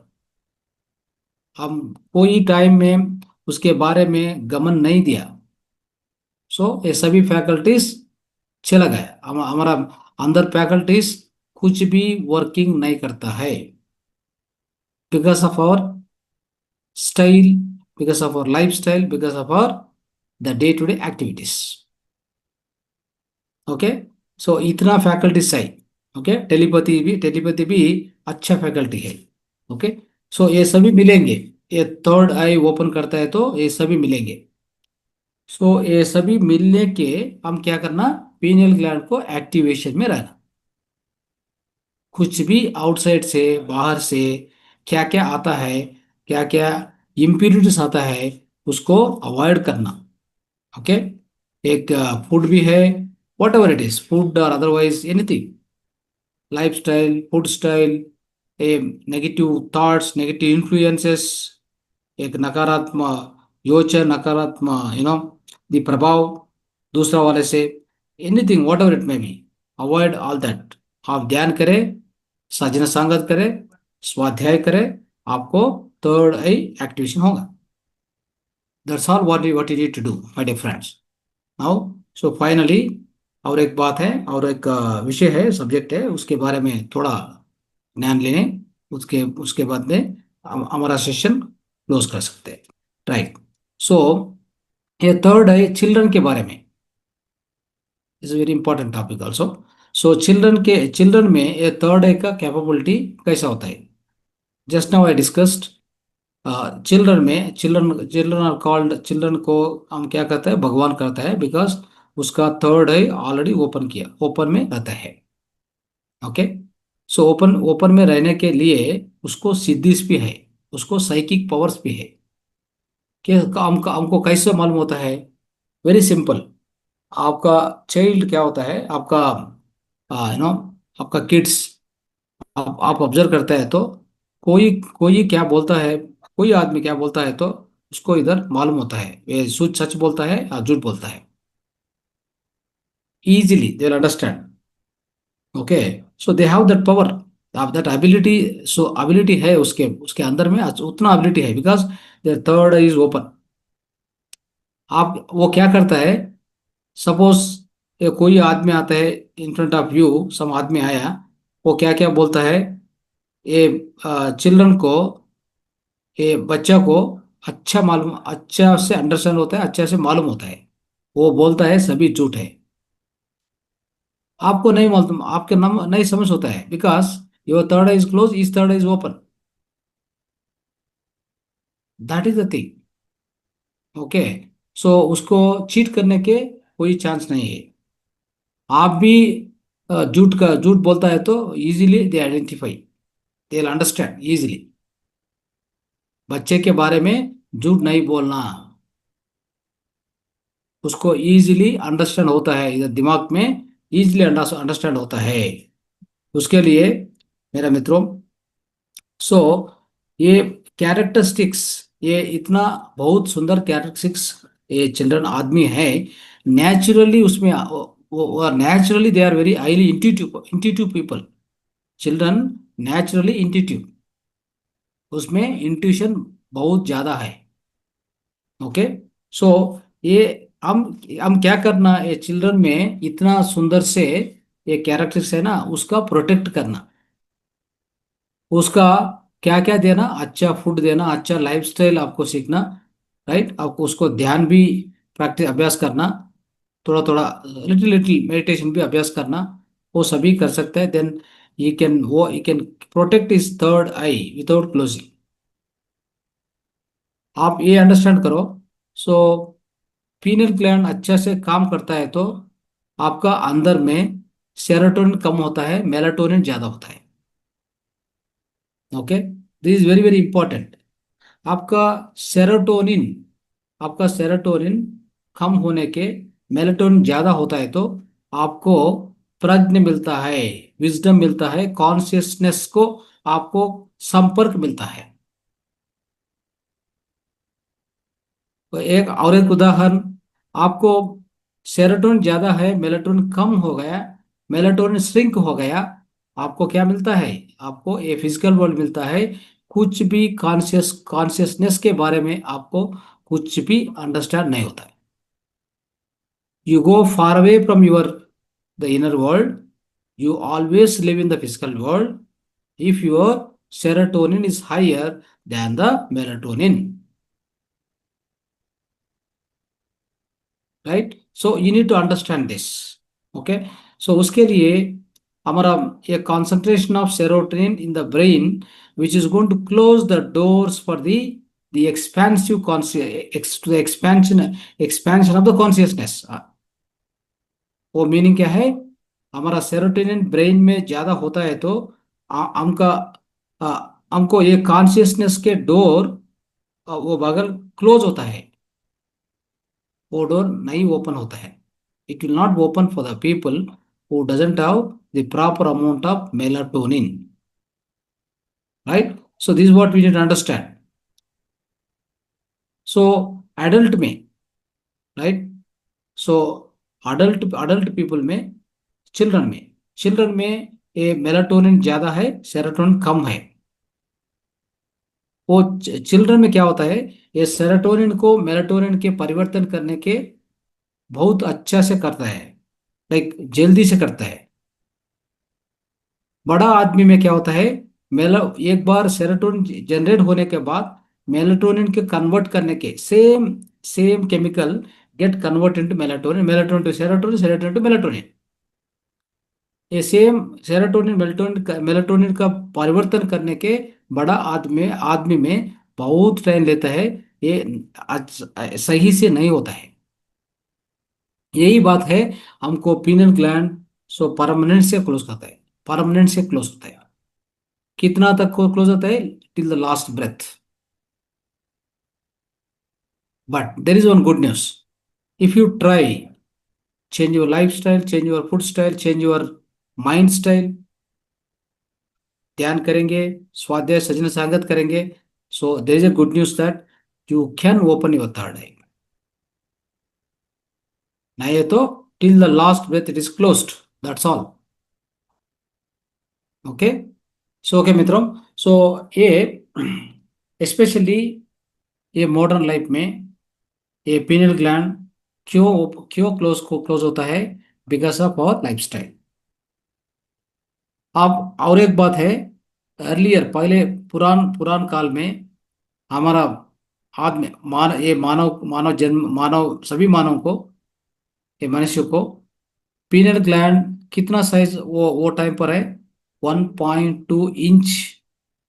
G: हम कोई टाइम में उसके बारे में गमन नहीं दिया, सो ये सभी फैकल्टीज चला गया। हमारा अंदर फैकल्टीज कुछ भी वर्किंग नहीं करता है, because of our style, because of our life style, because of our the day to day activities. Okay, so इतना फैकल्टीज है। ओके, टेलीपैथी भी अच्छा फैकल्टी है। ओके, सो ये सभी मिलेंगे, ये थर्ड आई ओपन करता है तो ये सभी मिलेंगे। सो ये सभी मिलने के हम क्या करना, पीनियल ग्लैंड को एक्टिवेशन में रहना। कुछ भी आउटसाइड से, बाहर से क्या क्या आता है, क्या क्या इम्प्यूरिटीज आता है, उसको अवॉइड करना। ओके, एक फूड भी है, whatever it is, food और otherwise anything, life style, food style, a negative thoughts, negative influences, एक नकारात्मक योचन, नकारात्मक द प्रभाव दूसरा वाले से, anything whatever it may be, avoid all that. आप ध्यान करें, साधना संगत करें, स्वाध्याय करें, आपको थर्ड आई एक्टिवेशन होगा। That's all what you need to do my dear friends now. So finally, और एक बात है, और एक विषय है, सब्जेक्ट है, उसके बारे में थोड़ा ज्ञान लेने, उसके उसके बाद में हमारा सेशन क्लोज कर सकते हैं। राइट, सो ये थर्ड है चिल्ड्रन के बारे में, is very important topic also. So children में ये थर्ड आई का कैपेबिलिटी कैसा होता है, just now I discussed. Children are called, children को हम क्या कहते हैं, भगवान कहता है, बिकॉज उसका थर्ड आई ऑलरेडी ओपन में रहता है। ओके, सो ओपन में रहने के लिए उसको सिद्धिस भी है, उसको साइकिक पावर्स भी है। कि हमको कैसे मालूम होता है, वेरी सिंपल। आपका चाइल्ड क्या होता है, आपका आपका किड्स, आप ऑब्जर्व करते हैं तो कोई कोई क्या बोलता है, कोई आदमी क्या बोलता है तो उसको इधर मालूम होता है, ये सच बोलता है या झूठ बोलता है, easily they will understand. Okay, so they have that power, that ability. So ability है उसके उसके अंदर में, उतना एबिलिटी है, because there third is open. आप वो क्या करता है, सपोज ये कोई आदमी आता है इन फ्रंट ऑफ यू, सम आदमी आया, वो क्या क्या बोलता है, ये चिल्ड्रन को, ये बच्चा को अच्छा मालूम, अच्छा से अंडरस्टैंड होता है, अच्छा से मालूम होता है, वो बोलता है सभी झूठ है। आपको नहीं मालूम, आपके नाम नहीं समझ होता है, because your third is close, इस third is open, that is the thing. Okay, so उसको चीट करने के कोई चांस नहीं है। आप भी झूठ बोलता है तो easily they identify, they understand easily. बच्चे के बारे में झूठ नहीं बोलना, उसको इजीली अंडरस्टैंड होता है, इधर दिमाग में इजीली अंडरस्टैंड होता है। उसके लिए मेरा मित्रों, सो ये कैरेक्टरिस्टिक्स, ये इतना बहुत सुंदर कैरेक्टरिस्टिक्स ये चिल्ड्रन आदमी है, नेचुरली उसमें वो naturally they are very highly intuitive people. Children naturally intuitive, उसमें इंट्यूशन बहुत ज्यादा है। ओके, सो ये हम क्या करना, ये चिल्ड्रन में इतना सुंदर से ये कैरेक्टर्स है ना, उसका प्रोटेक्ट करना, उसका क्या क्या देना, अच्छा फूड देना, अच्छा लाइफस्टाइल आपको सीखना। राइट, आपको उसको ध्यान भी प्रैक्टिस अभ्यास करना, थोड़ा थोड़ा लिटिल लिटिल मेडिटेशन भी अभ्यास करना, वो सभी कर सकता है। Then he can protect his third eye without closing. आप ये अंडरस्टैंड करो। सो पीनल ग्लैंड अच्छा से काम करता है तो आपका अंदर में सेरोटोनिन कम होता है, मेलाटोनिन ज्यादा होता है। Okay, this is very very important. आपका सेरोटोनिन आपका सेरोटोनिन कम होने के, मेलाटोनिन ज्यादा होता है तो आपको प्रज्ञ मिलता है, विजडम मिलता है, कॉन्शियसनेस को आपको संपर्क मिलता है। तो एक उदाहरण, आपको सेरोटोनिन ज्यादा है, मेलाटोनिन कम हो गया, मेलाटोनिन श्रिंक हो गया, आपको क्या मिलता है, आपको ये फिजिकल वर्ल्ड मिलता है, कुछ भी कॉन्शियसनेस के बारे में आपको कुछ भी अंडरस्टैंड नहीं होता है. You go far away from the inner world. You always live in the physical world if your serotonin is higher than the melatonin. Right? So you need to understand this. Okay? So उसके लिए हमारा एक concentration of serotonin in the brain which is going to close the doors for the expansive to the expansion of the consciousness. वो meaning क्या है? हमारा serotonin brain में ज्यादा होता है तो हमको ये कॉन्शियसनेस के डोर वो बगल क्लोज होता है, वो डोर नहीं ओपन होता है. It will not open for the people who doesn't have the proper amount of melatonin. Right? So this what we need to understand. So adult में, राइट, सो अडल्ट पीपल में, children में ये melatonin ज्यादा है, serotonin कम है. वो children में क्या होता है, ये सेरोटोनिन को मेलाटोनिन के परिवर्तन करने के बहुत अच्छा से करता है, लाइक जल्दी से करता है. बड़ा आदमी में क्या होता है, एक बार सेरोटोनिन जनरेट होने के बाद मेलाटोनिन के कन्वर्ट करने के same chemical get convert into melatonin to serotonin to melatonin. ये सेम सेरोटोनिन मेलाटोनिन का परिवर्तन करने के बड़ा आदमी में बहुत टाइम लेता है. ये सही से नहीं होता है. यही बात है, हमको पीनल ग्लैंड परमानेंट से क्लोज करता है, परमानेंट से क्लोज होता है. कितना तक क्लोज होता है? Till the last breath. But there is one good news. If you try, change your lifestyle, change your food style, change your mind style, ध्यान करेंगे, स्वाध्याय सजन संगत करेंगे, so there is a good news that you can open your third eye. नहीं है तो till the last breath it is closed. That's all. Okay? So okay मित्रों, so ये especially ये modern life में ये pineal gland क्यों close होता है? Because of our lifestyle. अब और एक बात है, अर्लियर पहले पुरान काल में हमारा आदमी मानव सभी मानव को, ये मनुष्य को पीनल ग्लैंड कितना साइज वो टाइम पर है? 1.2 inch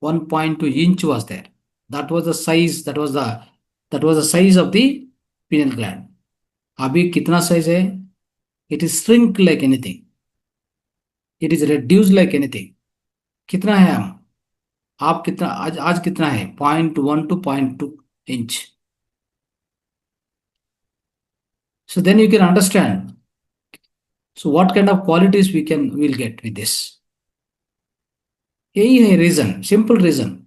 G: 1.2 inch was there. That was the size of the pineal gland. अभी कितना साइज है? It is shrink like anything, it is reduce like anything. कितना है हम? आप कितना आज कितना है? 0.1 to 0.2 inch. So then you can understand so what kind of qualities we'll get with this. यही है रीजन, सिंपल रीजन.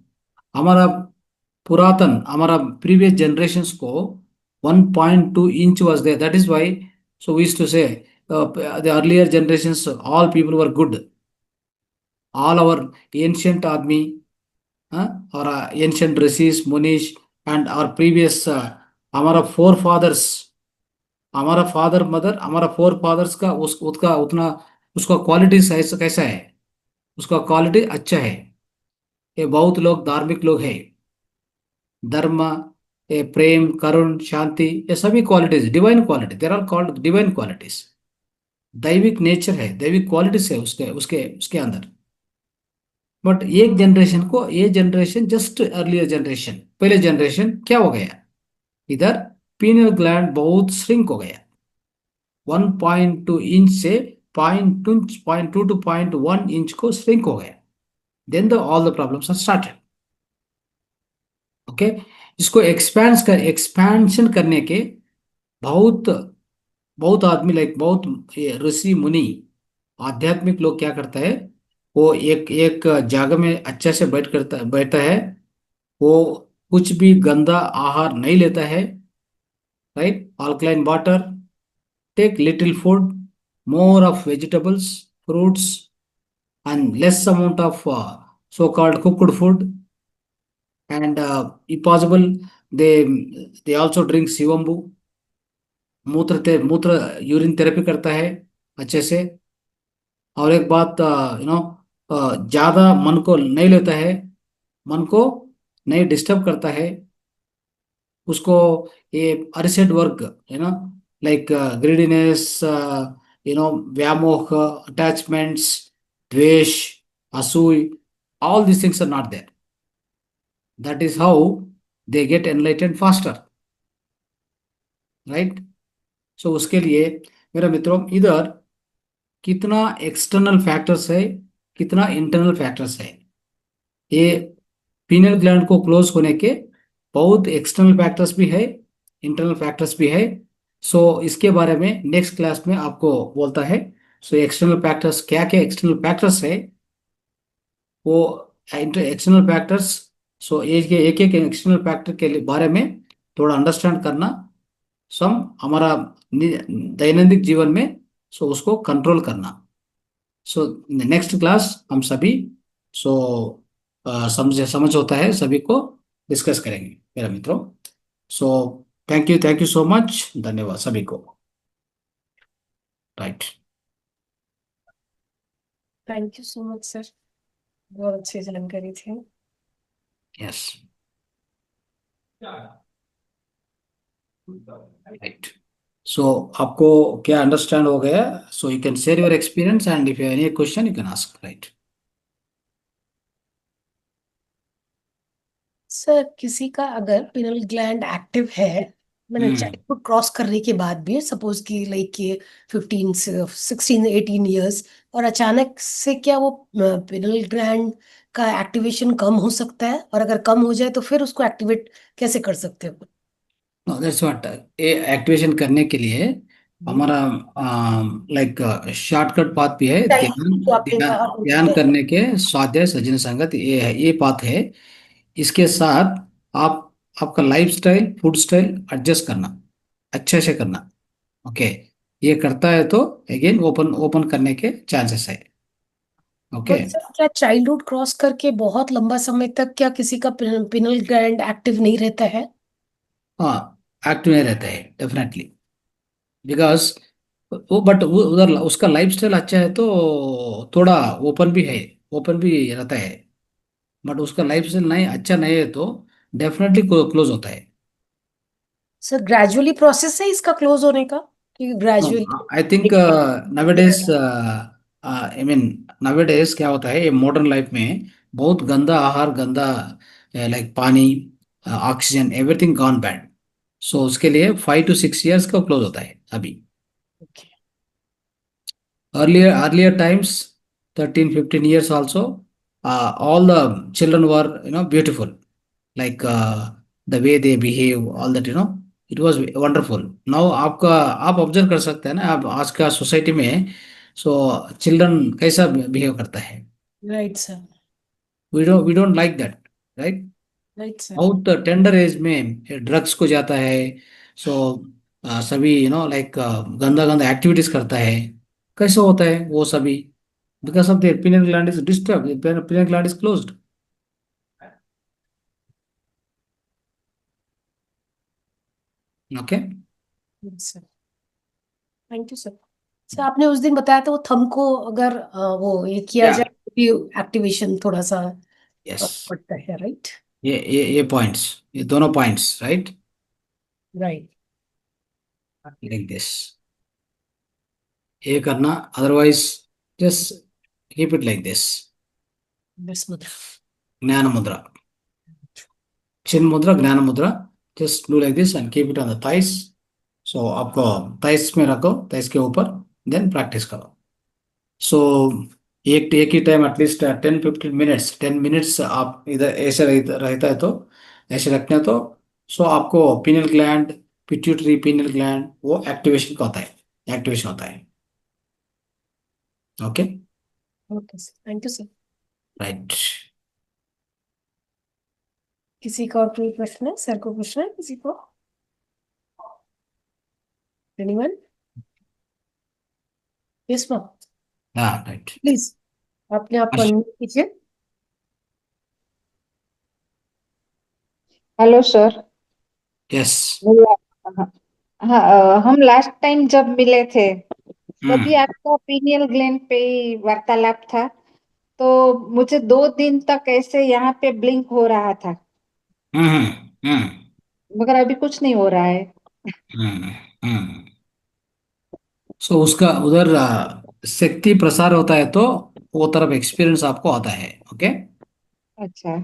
G: हमारा प्रीवियस जनरेशंस को 1.2 inch was there. That is why, so we used to say the earlier generations, all people were good. All our ancient आदमी और ancient rishis, munis and our previous हमारा forefathers, हमारा father mother, हमारा forefathers का उसका quality कैसा है? उसका क्वालिटी अच्छा है. ये बहुत लोग धार्मिक लोग हैं. धर्म, प्रेम, करुण, शांति, ये सभी qualities divine quality, there are called divine qualities. दैविक नेचर है, दैविक क्वालिटीज है उसके अंदर. बट एक जनरेशन को, ये जनरेशन जस्ट अर्लियर जनरेशन, पहले जनरेशन क्या हो गया? इधर पीनल ग्लैंड बहुत श्रिंक हो गया. 1.2 इंच से 0.2 to 0.1 इंच को श्रिंक हो गया. Then all the problems are started. Okay, इसको एक्सपेंशन करने के बहुत आदमी, लाइक बहुत ऋषि मुनि आध्यात्मिक लोग क्या करता है, वो एक जगह में अच्छे से बैठता है. वो कुछ भी गंदा आहार नहीं लेता है. Right? Alkaline water, take little food, more of vegetables, fruits and less amount of so called cooked food. and if possible they also drink shivambu, मूत्र यूरिन थेरेपी करता है अच्छे से। और एक बात ज्यादा मन को नहीं लेता है, मन को नहीं डिस्टर्ब करता है उसको। ये अरिसेट वर्क है ना, लाइक ग्रीडीनेस, व्यामोह, अटैचमेंट्स, द्वेष, असूय, all these things are not there. That is how they get enlightened faster, right? So उसके लिए मेरा मित्रों इधर कितना एक्सटर्नल फैक्टर्स है, कितना इंटरनल फैक्टर्स है। ये पीनल ग्लैंड को क्लोज होने के बहुत एक्सटर्नल फैक्टर्स भी है, इंटरनल फैक्टर्स भी है। सो इसके बारे में नेक्स्ट क्लास में आपको बोलता है। सो एक्सटर्नल फैक्टर्स क्या क्या एक्सटर्नल फैक्टर्स है वो एक्सटर्नल फैक्टर्स। सो एक एक एक्सटर्नल फैक्टर के बारे में थोड़ा अंडरस्टैंड करना, सम हमारा दैनंदिन जीवन में सो उसको कंट्रोल करना। सो नेक्स्ट क्लास हम सभी सो समझ होता है सभी को डिस्कस करेंगे मेरा मित्रों। So thank you so much, धन्यवाद सभी को। Right,
A: thank you so much sir, बहुत अच्छी जानकारी थी।
G: Yes, right. सो आपको क्या अंडरस्टैंड हो गया? So you can share your experience and if you have any question you can ask, right.
A: Sir किसी का अगर पिनल ग्लैंड एक्टिव है, मैंने चाइल्डहुड क्रॉस करने के बाद भी, सपोज कि लाइक ये 15 से 16 18 इयर्स, और अचानक से क्या वो पिनल ग्लैंड का एक्टिवेशन कम हो सकता है? और अगर कम हो जाए तो फिर उसको एक्टिवेट कैसे कर सकते हो?
G: नो दैट्स व्हाट, ये एक्टिवेशन करने के लिए हमारा लाइक शॉर्टकट पाथ भी है। ध्यान
A: तो आपने
G: ध्यान
A: कहा
G: ध्यान करने के स्वाध्याय सजन संगत, ये है, ये पाथ है। इसके साथ आप आपका लाइफस्टाइल फूड स्टाइल एडजस्ट करना, अच्छे से करना। ओके, ये करता है तो अगेन ओपन ओपन करने के चांसेस है। ओके,
A: बट सर क्या चाइल्डहुड क्रॉस करके बहुत लंबा समय तक क्या किसी का पिनल ग्लैंड एक्टिव नहीं रहता है?
G: हाँ, एक्टिव नहीं रहता है डेफिनेटली, बिकॉज वो बट वो उधर उसका लाइफस्टाइल अच्छा है तो थोड़ा ओपन भी है, ओपन भी रहता है। बट उसका लाइफस्टाइल नहीं अच्छा नहीं है तो डेफिनेटली क्लोज होता है।
A: सर ग्रेजुअली प्रोसेस है इसका क्लोज होने का, कि gradually?
G: I think nowadays, I mean nowadays क्या होता है, ये मॉडर्न लाइफ में बहुत गंदा आहार, गंदा लाइक पानी, ऑक्सीजन, एवरीथिंग गॉन बैड। सो उसके लिए 5 to 6 years का क्लोज होता है अभी। Earlier times, 13 15 years also, all the children were beautiful, like the way they behave, all that, it was wonderful. Now आपका आप ऑब्जर्व कर सकते हैं ना, आप आज का सोसाइटी में सो चिल्ड्रन कैसा बिहेव करता है।
A: Right sir,
G: we don't like that, right.
A: Right sir.
G: बहुत टेंडर एज में ड्रग्स को जाता है। सो सभी लाइक गंदा गंदा एक्टिविटीज करता है। कैसे होता है वो सभी? because of their pineal gland is disturbed, the pineal gland is closed. Okay,
A: sir thank you sir. Sir आपने उस दिन बताया था वो थंब को अगर वो ये किया
G: yeah,
A: जाए तो भी एक्टिवेशन थोड़ा सा
G: yes,
A: पड़ता है, राइट?
G: ये पॉइंट्स, ये दोनों points, right,
A: right.
G: Like this ये करना, otherwise just keep it like this.
A: बस मुद्रा।
G: ज्ञान मुद्रा, चिन मुद्रा, ज्ञान मुद्रा, just do like this and keep it on the thighs. So आपको थाइस में रखो, थाइस के ऊपर, देन प्रैक्टिस करो। सो एक ही टाइम एटलीस्ट 10 15 मिनट्स, 10 मिनट्स आप इधर ऐसे रहता है तो ऐसे रखते हैं तो सो आपको penal gland, pituitary penal gland वो एक्टिवेशन का होता है, एक्टिवेशन होता है। Okay,
A: okay sir, thank you sir.
G: Right.
A: किसी का और कोई प्रश्न है? सर को पूछना है किसी को? एनीवन? यस मैम,
G: हाँ, राइट।
A: प्लीज अपने आप को अनम्यूट कीजिए।
B: Hello sir.
G: यस।
B: हाँ, हाँ, हम लास्ट टाइम जब मिले थे तभी
G: हम्म
B: आपका पीनियल ग्लैंड पे ही वार्तालाप था। तो मुझे 2 दिन तक ऐसे यहाँ पे ब्लिंक हो रहा था,
G: हम्म हम्म
B: मगर अभी कुछ नहीं हो रहा है।
G: हम्म हम्म सो उसका उधर शक्ति प्रसार होता है तो वो तरफ एक्सपीरियंस आपको आता है। ओके।
B: अच्छा।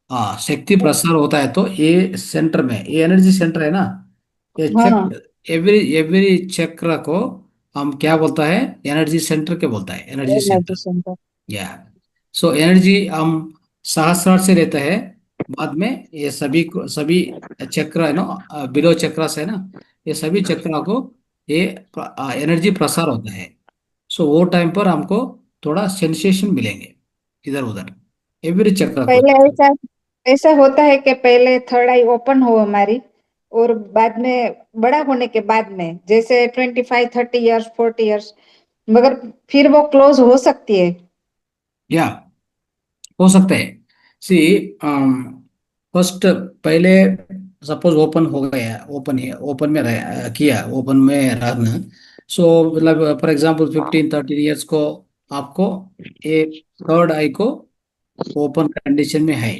G: हाँ, शक्ति प्रसार होता है तो ये सेंटर में, ये एनर्जी सेंटर है ना, ये
B: हाँ, हाँ।
G: चक्र, एवरी एवरी चक्र को हम क्या बोलता है, एनर्जी सेंटर के बोलता है, एनर्जी
B: एनर्जी
G: सेंटर।
B: सेंटर।
G: या सो एनर्जी हम सहस्रार से लेते हैं, बाद में ये सभी को, सभी चक्र है ना, बिलो चक्र से है ना, ये सभी चक्र को ये एनर्जी प्रसार होता है। सो वो टाइम पर हमको थोड़ा सेंसेशन मिलेंगे इधर उधर, एवरी चक्र को।
B: पहले ऐसा ऐसा होता है कि पहले थर्ड आई ओपन हो हमारी, और बाद में बड़ा होने के बाद में जैसे 25, 30 इयर्स, 40 इयर्स, मगर फिर वो क्लोज हो सकती है।
G: या हो सकता है। सी फर्स्ट, पहले सपोज ओपन हो गया, ओपन है, ओपन में किया, ओपन में रहना। सो मतलब फॉर एग्जांपल 15-13 इयर्स को आपको एक थर्ड आई को ओपन कंडीशन में है,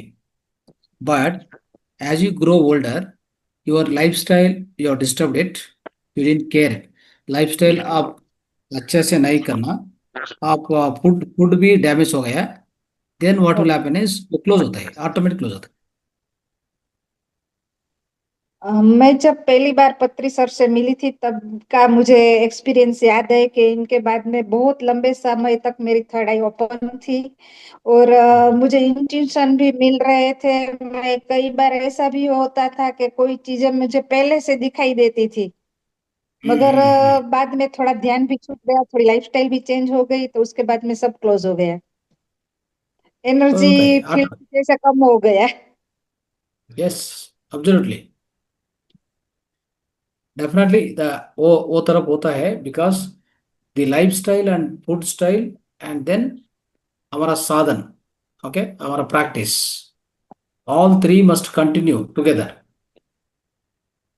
G: but as you grow older, your lifestyle, you disturb it, you didn't care, lifestyle आप अच्छे से नहीं करना, आप फूड फूड भी डैमेज हो गया, then what will happen is वो क्लोज होता है, ऑटोमेटिक क्लोज होता
B: मैं जब पहली बार पत्री सर से मिली थी तब का मुझे एक्सपीरियंस याद है कि इनके बाद में बहुत लंबे समय तक मेरी थर्ड आई ओपन थी, और मुझे इंट्यूशन भी मिल रहे थे। मैं कई बार ऐसा भी होता था कि कोई चीजें मुझे पहले से दिखाई देती थी,
G: है।
B: मगर बाद में थोड़ा ध्यान भी छूट गया, थोड़ी लाइफस्टाइल भी चेंज हो गई, तो उसके बाद में सब क्लोज हो गया,
G: क्लोज होता
B: एनर्जी
G: है
B: फील्ड
G: ऑटो।
B: जैसा कम हो गया।
G: यस, एब्सोल्युटली, डेफिनेटली द वो तरफ होता है, because the life style and food style and then हमारा साधन, ओके, हमारा practice, all three must continue together.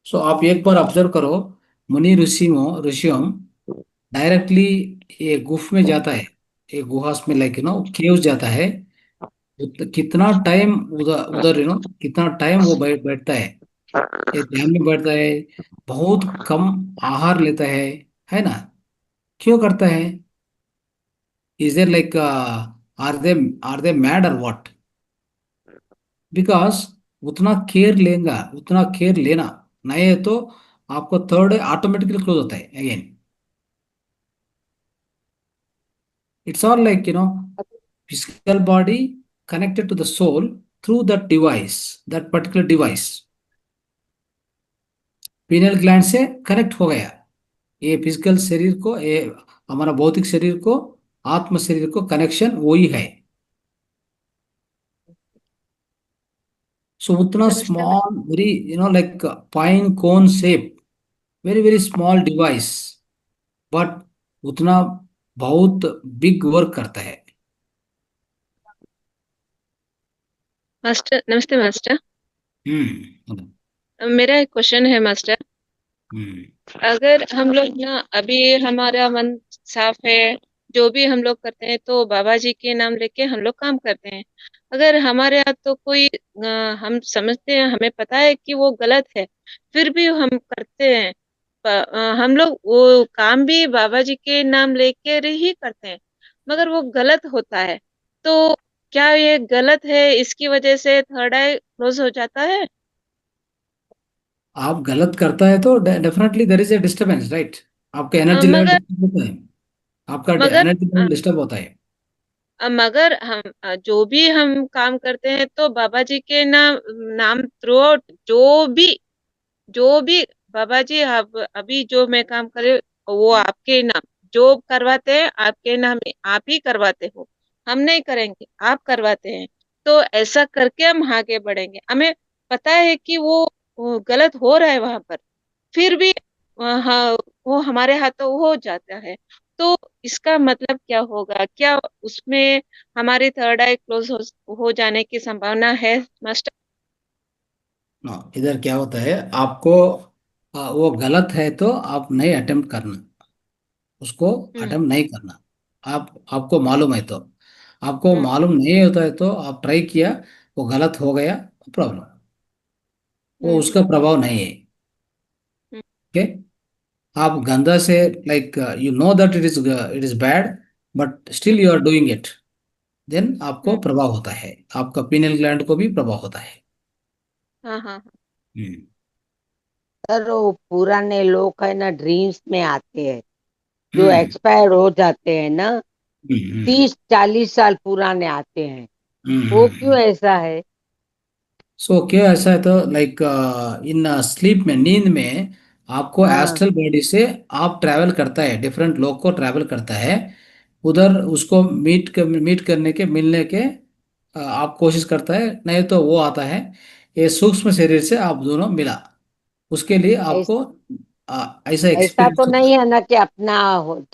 G: So आप एक बार ऑब्जर्व करो, मुनि ऋषियों डायरेक्टली ये गुफ में जाता है, ये गुहास में, लाइक केव जाता है, कितना टाइम उधर उधर कितना टाइम वो बैठता है, ये ध्यान में बैठता है, बहुत कम आहार लेता है ना, क्यों करता है, is there like are they mad और व्हाट, बिकॉज उतना केयर लेगा, उतना केयर लेना नहीं है तो आपको थर्ड ऑटोमेटिकली क्लोज होता है again. It's all like physical body connected to the soul through that device, that particular device, pineal gland से कनेक्ट हो गया, ये फिजिकल शरीर को, ये हमारा भौतिक शरीर को, आत्म शरीर को कनेक्शन वही है। सो उतना
B: understand.
G: Small, very like pine cone shape, very very small device, but उतना बहुत बिग वर्क करता है।
H: मास्टर नमस्ते मास्टर।
G: हम्म
H: मेरा एक क्वेश्चन है मास्टर।
G: हम्म
H: अगर हम लोग ना अभी हमारा मन साफ है, जो भी हम लोग करते हैं तो बाबा जी के नाम लेके हम लोग काम करते हैं। अगर हमारे यहाँ तो कोई हम समझते हैं, हमें पता है कि वो गलत है, फिर भी हम करते हैं। हम लोग वो काम भी बाबा जी के नाम लेके ही करते हैं, मगर वो गलत होता है। तो क्या ये गलत है, इसकी वजह से थर्ड आई क्लोज हो जाता है?
G: आप गलत करता है तो definitely there is a disturbance, right, आपका एनर्जी लेवल
H: मगर
G: डिस्टर्ब होता है, आपका
H: मगर
G: एनर्जी लेवल डिस्टर्ब होता है।
H: मगर हम जो भी हम काम करते हैं तो बाबा जी के नाम नाम थ्रू आउट, जो भी बाबा जी, आप अभी जो मैं काम करे वो आपके नाम, जो करवाते हैं आपके नाम में, आप ही करवाते हो, हम नहीं करेंगे, आप करवाते हैं। तो ऐसा करके हम आगे बढ़ेंगे। हमें पता है कि वो गलत हो रहा है वहां पर, फिर भी हाँ, वो हमारे हाथों हो जाता है। तो इसका मतलब क्या होगा? क्या उसमें हमारी थर्ड आई क्लोज हो जाने की संभावना है मास्टर?
G: नो, इधर क्या होता है आपको, वो गलत है तो आप नहीं अटेम्प्ट करना, उसको
H: हम्म
G: अटेम्प्ट नहीं करना। आपको मालूम है तो, आपको
H: हम्म
G: मालूम नहीं होता है तो आप ट्राई किया, वो गलत हो गया, प्रॉब्लम, वो
H: हम्म
G: उसका प्रभाव नहीं है।
H: हम्म
G: ओके, आप गंदा से, like you know that it is bad, but still
H: hmm
G: you are doing it, then आपको
H: हम्म,
G: प्रभाव होता है, आपका पीनल ग्लैंड को भी प्रभाव होता है।
H: हाँ हाँ हाँ।
G: हम्म
I: सर वो पुराने लोग है ना ड्रीम्स में आते हैं, जो
G: हम्म
I: एक्सपायर हो जाते हैं ना,
G: हम्म
I: 30-40 साल पुराने आते हैं, वो क्यों
G: हम्म।
I: ऐसा है?
G: सो क्या ऐसा है तो, लाइक इन स्लीप में, नींद में आपको
I: हाँ,
G: एस्ट्रल बॉडी से आप ट्रैवल करता है, डिफरेंट लोग को ट्रैवल करता है, उधर उसको मीट करने के, मिलने के आप कोशिश करता है, नहीं तो वो आता है, ये सूक्ष्म शरीर से आप दोनों मिला, उसके लिए
I: ऐस,
G: आपको ऐसा
I: ऐसा तो
G: एक्सपीरियंस होता
I: नहीं
G: है।
I: है ना कि अपना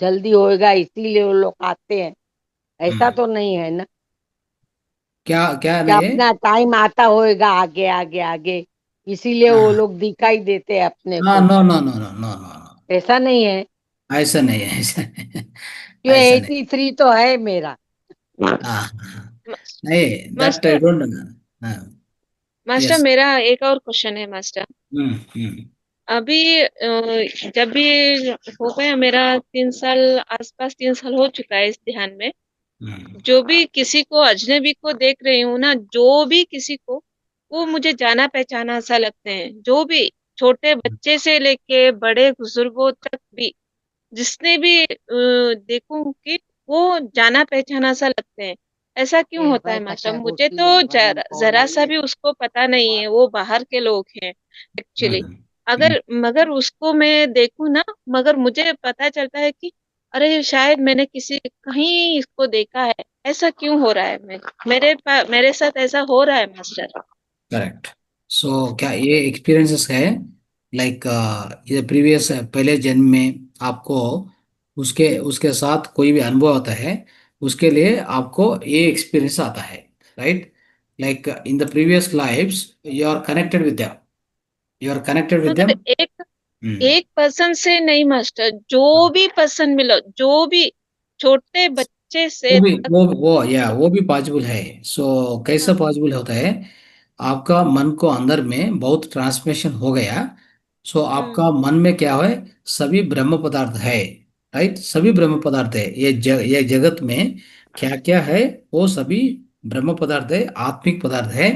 I: जल्दी होएगा इसीलिए वो लोग आते हैं, ऐसा
G: हम्म।
I: तो नहीं है ना
G: क्या क्या
I: कि
G: नहीं है?
I: अपना टाइम आता होएगा आगे आगे आगे, इसीलिए वो
G: हाँ
I: लोग दिखाई देते हैं अपने
G: हाँ,
I: को?
G: No no no no no no,
I: ऐसा नहीं है?
G: ऐसा नहीं है, ऐसा नहीं है,
I: क्यों,
G: ऐसा नहीं।
I: 83 तो है मेरा।
G: हाँ हाँ,
H: मास-
G: नहीं, that I
H: master,
G: don't know. हाँ।
H: Master
G: yes.
H: मेरा एक और क्वेश्चन है मास्टर।
G: हम्म।
H: अभी जब भी हो गया मेरा 3 साल, आसपास 3 साल हो चुका है इस ध्यान में।
G: हम्म
H: जो भी किसी को अजनबी को देख रही हूँ ना, जो भी किसी को, वो मुझे जाना पहचाना सा लगते हैं। जो भी छोटे बच्चे से लेके बड़े बुजुर्गों तक भी, जिसने भी देखूं कि वो जाना पहचाना सा लगते हैं। ऐसा क्यों होता है मास्टर? मुझे तो जरा सा भी उसको पता नहीं है, वो बाहर के लोग हैं एक्चुअली।
G: हम्म हम्म।
H: अगर मगर उसको मैं देखूं ना, मगर मुझे पता चलता है कि अरे शायद मैंने किसी कहीं इसको देखा है। ऐसा क्यों हो रहा है? मेरे साथ ऐसा हो रहा है मास्टर।
G: करेक्ट। सो क्या ये एक्सपीरियंसेस है, लाइक ये प्रीवियस, पहले जन्म में आपको उसके उसके साथ कोई भी अनुभव होता है, उसके लिए आपको ये एक्सपीरियंस आता है, right? Like in the previous lifes you are connected with them, you are connected with
H: मगर
G: देम।
H: एक एक पर्सन से नहीं मास्टर, जो भी पर्सन मिलो, जो भी छोटे बच्चे से तक।
G: वो भी पॉसिबल है। सो कैसा
H: हाँ,
G: पॉसिबल होता है, आपका मन को अंदर में बहुत ट्रांसमिशन हो गया, सो
H: हम्म
G: आपका मन में क्या है, सभी ब्रह्म पदार्थ है, राइट? सभी ब्रह्म पदार्थ है, ये जगत में क्या क्या है, वो सभी ब्रह्म पदार्थ है, आत्मिक पदार्थ है।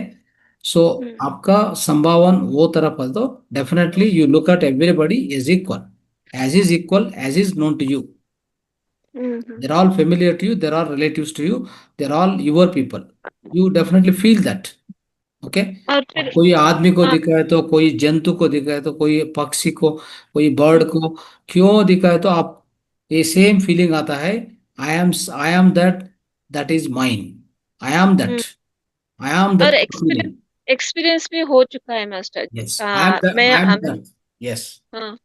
G: सो
H: हम्म
G: आपका संभावन वो तरफ है, तो definitely you look at everybody is equal as is known to you,
H: hmm.
G: they're all familiar to you, they're all relatives to you, they're all your people, you definitely feel that. Okay.
H: और
G: अब
H: फिर
G: कोई आदमी को
H: हाँ,
G: दिखा है तो, कोई जंतु को दिखा है तो, कोई पक्षी को, कोई बर्ड
H: हम्म
G: को क्यों दिखा है तो आप, ये सेम फीलिंग आता है, I am that, that is mine,
H: hmm.
G: I am
H: और
G: दैट
H: एक्सपीरियंस
G: फीलिंग।
H: एक्सपीरियंस भी हो चुका है मास्टर।
G: यस,
H: मैं
G: आई एम दैट। यस।
H: हाँ,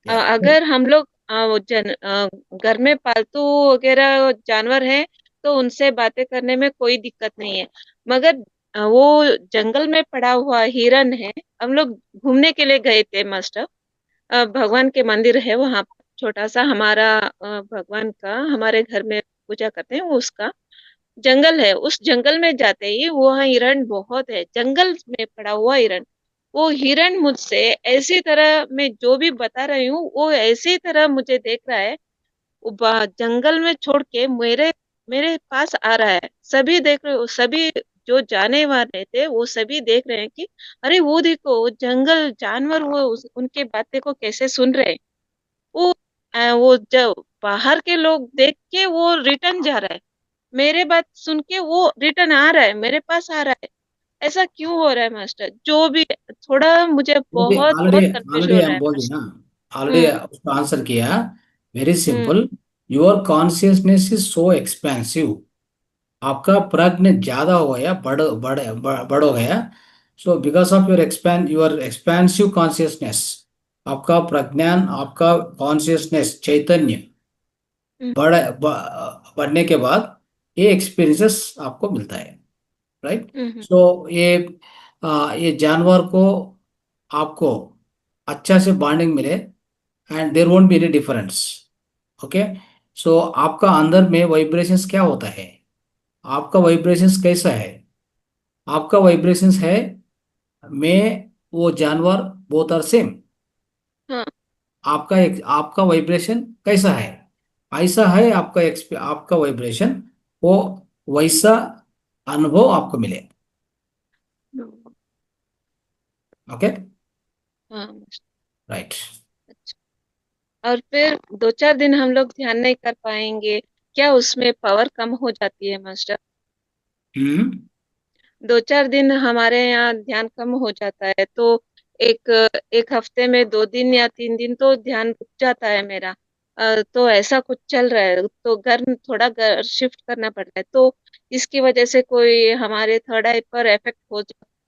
G: या।
H: अगर हम लोग घर में पालतू वगैरह जानवर हैं, तो उनसे बातें करने में कोई दिक्कत नहीं है। मगर वो जंगल में पड़ा हुआ हिरन है। हम लोग घूमने के लिए गए थे मास्टर। भगवान के मंदिर है वहां पर, छोटा सा हमारा भगवान का, हमारे घर में पूजा करते हैं उसका जंगल है। उस जंगल में जाते ही वहाँ हिरण बहुत है, जंगल में पड़ा हुआ हिरण। वो हिरण मुझसे ऐसी तरह, मैं जो भी बता रही हूँ वो ऐसी तरह मुझे देख रहा है। वो जंगल में छोड़ के मेरे मेरे पास आ रहा है। सभी देख रहे हो, सभी जो जाने वाले थे वो सभी देख रहे हैं कि अरे वो देखो, वो जंगल जानवर, वो उनके बातें को कैसे सुन रहे हैं। वो वो जब बाहर के लोग देख के वो रिटर्न जा रहा है, मेरे बात सुन के वो रिटर्न आ रहा है, मेरे पास आ रहा है। ऐसा क्यों हो रहा है मास्टर? जो भी, थोड़ा मुझे बहुत
G: ऑलरेडी
H: बहुत कंफ्यूज
G: ऑलरेडी
H: हो
G: आई
H: रहा
G: एम
H: है
G: बोलिंग
H: मास्टर।
G: ना, ऑलरेडी
H: हम्म
G: उसको आंसर किया, very
H: hmm
G: simple, your consciousness is so expensive, आपका प्रज्ञ ज्यादा हो गया, बड़ हो गया। So because of your expensive consciousness, आपका प्रज्ञान, आपका कॉन्शियसनेस, चैतन्य
H: हम्म
G: बढ़ने के बाद ये एक्सपीरियंसेस आपको मिलता है, राइट?
H: हम्म
G: सो ये ये जानवर को आपको अच्छा से बॉन्डिंग मिले and there won't be any difference. Okay, so आपका अंदर में वाइब्रेशंस क्या होता है, आपका वाइब्रेशंस कैसा है? आपका वाइब्रेशंस है मैं वो जानवर बोथ आर सेम।
H: हाँ।
G: आपका वाइब्रेशन कैसा है, ऐसा है आपका वाइब्रेशन, वो वैसा अनुभव आपको मिले। ओके,
H: हाँ।
G: राइट।
H: और फिर 2-4 दिन हम लोग ध्यान नहीं कर पाएंगे, क्या उसमें पावर कम हो जाती है मास्टर?
G: हम्म
H: 2-4 दिन हमारे यहाँ ध्यान कम हो जाता है, तो एक एक हफ्ते में 2 दिन या 3 दिन तो ध्यान रुक जाता है मेरा। तो ऐसा कुछ चल रहा है, तो घर शिफ्ट करना पड़ रहा है, तो इसकी वजह से कोई हमारे थर्ड आई पर इफेक्ट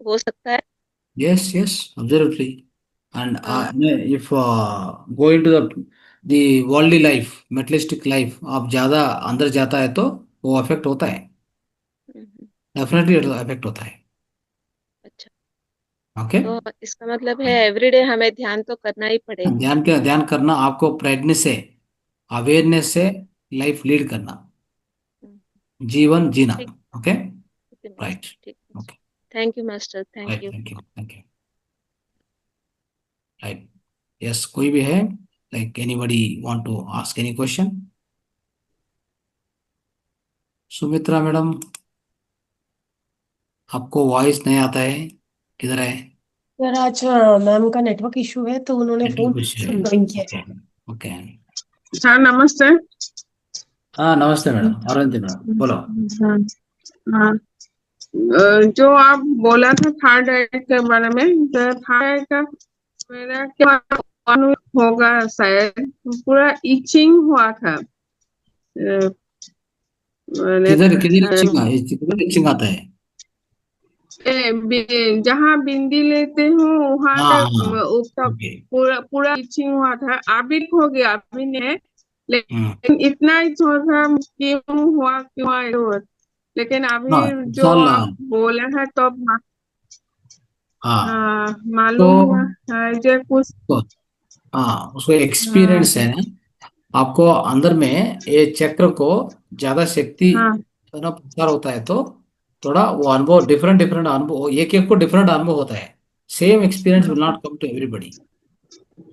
H: हो सकता है?
G: yes, yes, absolutely. And
H: हाँ।
G: if go into the worldly life, materialistic life, आप ज्यादा अंदर जाता है तो वो अफेक्ट होता है,
H: हम्म,
G: डेफिनेटली अफेक्ट होता है।
H: अच्छा।
G: ओके,
H: तो इसका मतलब है एवरीडे हमें ध्यान तो करना ही पड़ेगा।
G: ध्यान करना, आपको प्रैग्नेस से, अवेयरनेस से लाइफ लीड करना,
H: हम्म,
G: जीवन जीना।
H: ठीक।
G: ओके,
H: ठीक है
G: राइट।
H: मास्टर, ठीक है।
G: Okay,
H: thank you master, thank
G: right,
H: you.
G: Thank you, thank you. Right, yes, कोई भी है, like anybody want to ask any question? Sumitra madam, आपको वॉइस नहीं आता है, किधर है?
A: सर आज मैम का नेटवर्क इशू है तो उन्होंने फोन ज्वाइन किया है।
G: ओके,
J: हाँ नमस्ते।
G: हाँ नमस्ते मैडम, अरविंद मैडम बोलो।
J: हाँ हाँ। जो आप बोला था थर्ड आई के बारे में, तो थर्ड आई का मेरा क्या अनुभव होगा, शायद पूरा इचिंग हुआ था। मैंने
G: किधर किधर इचिंग आता है?
J: जहाँ बिंदी लेते हूँ वहाँ
G: हाँ
J: तक
G: हाँ,
J: ऊपर
G: ओके।
J: पूरा पूरा इचिंग हुआ था। अभी हो गया, अभी नहीं,
G: हम्म,
J: लेकिन इतना ही हुआ था, क्यों हुआ क्यों हुआ। लेकिन अभी
G: हाँ
J: जो
G: इंशाल्लाह।
J: आप बोले हैं तो
G: हाँ,
J: मालूम
G: तो
J: हुआ है जो कुछ।
G: तो हाँ, उसको
J: हाँ
G: एक्सपीरियंस है ना, आपको अंदर में ये चक्र को ज्यादा शक्ति
J: हाँ
G: ना प्रचार होता है तो थोड़ा वो अनुभव, डिफरेंट डिफरेंट अनुभव, एक एक को डिफरेंट अनुभव होता है, same experience will not come to everybody.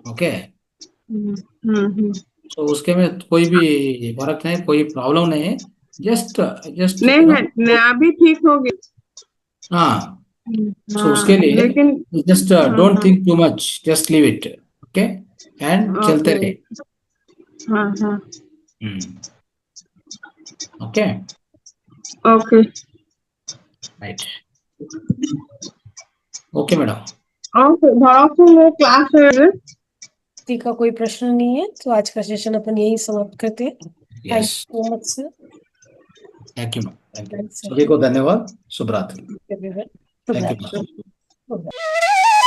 G: Okay,
J: hmm hmm.
G: तो उसके में कोई भी फर्क नहीं, कोई प्रॉब्लम नहीं है, जस्ट जस्ट
J: नहीं है, नहीं, अभी ठीक हो गया।
G: हाँ, सो
J: हाँ
G: उसके लिए
J: लेकिन
G: जस्ट
J: हाँ
G: डोंट
J: हाँ
G: think too much, just leave it. Okay, and चलते
J: ओके।
G: रहे।
J: हाँ हाँ
G: okay,
J: okay
G: right, okay madam.
J: Okay. बहुत वो क्लास है।
A: किसी का कोई प्रश्न नहीं है तो आज का सेशन अपन यही समाप्त करते हैं। Thank
G: yes,
A: you so much sir.
G: Thank you ma'am, thank you, सभी को धन्यवाद, शुभ रात्रि।
A: everyone.
G: Thank you
A: Goodbye.
G: Ma'am.
A: Goodbye.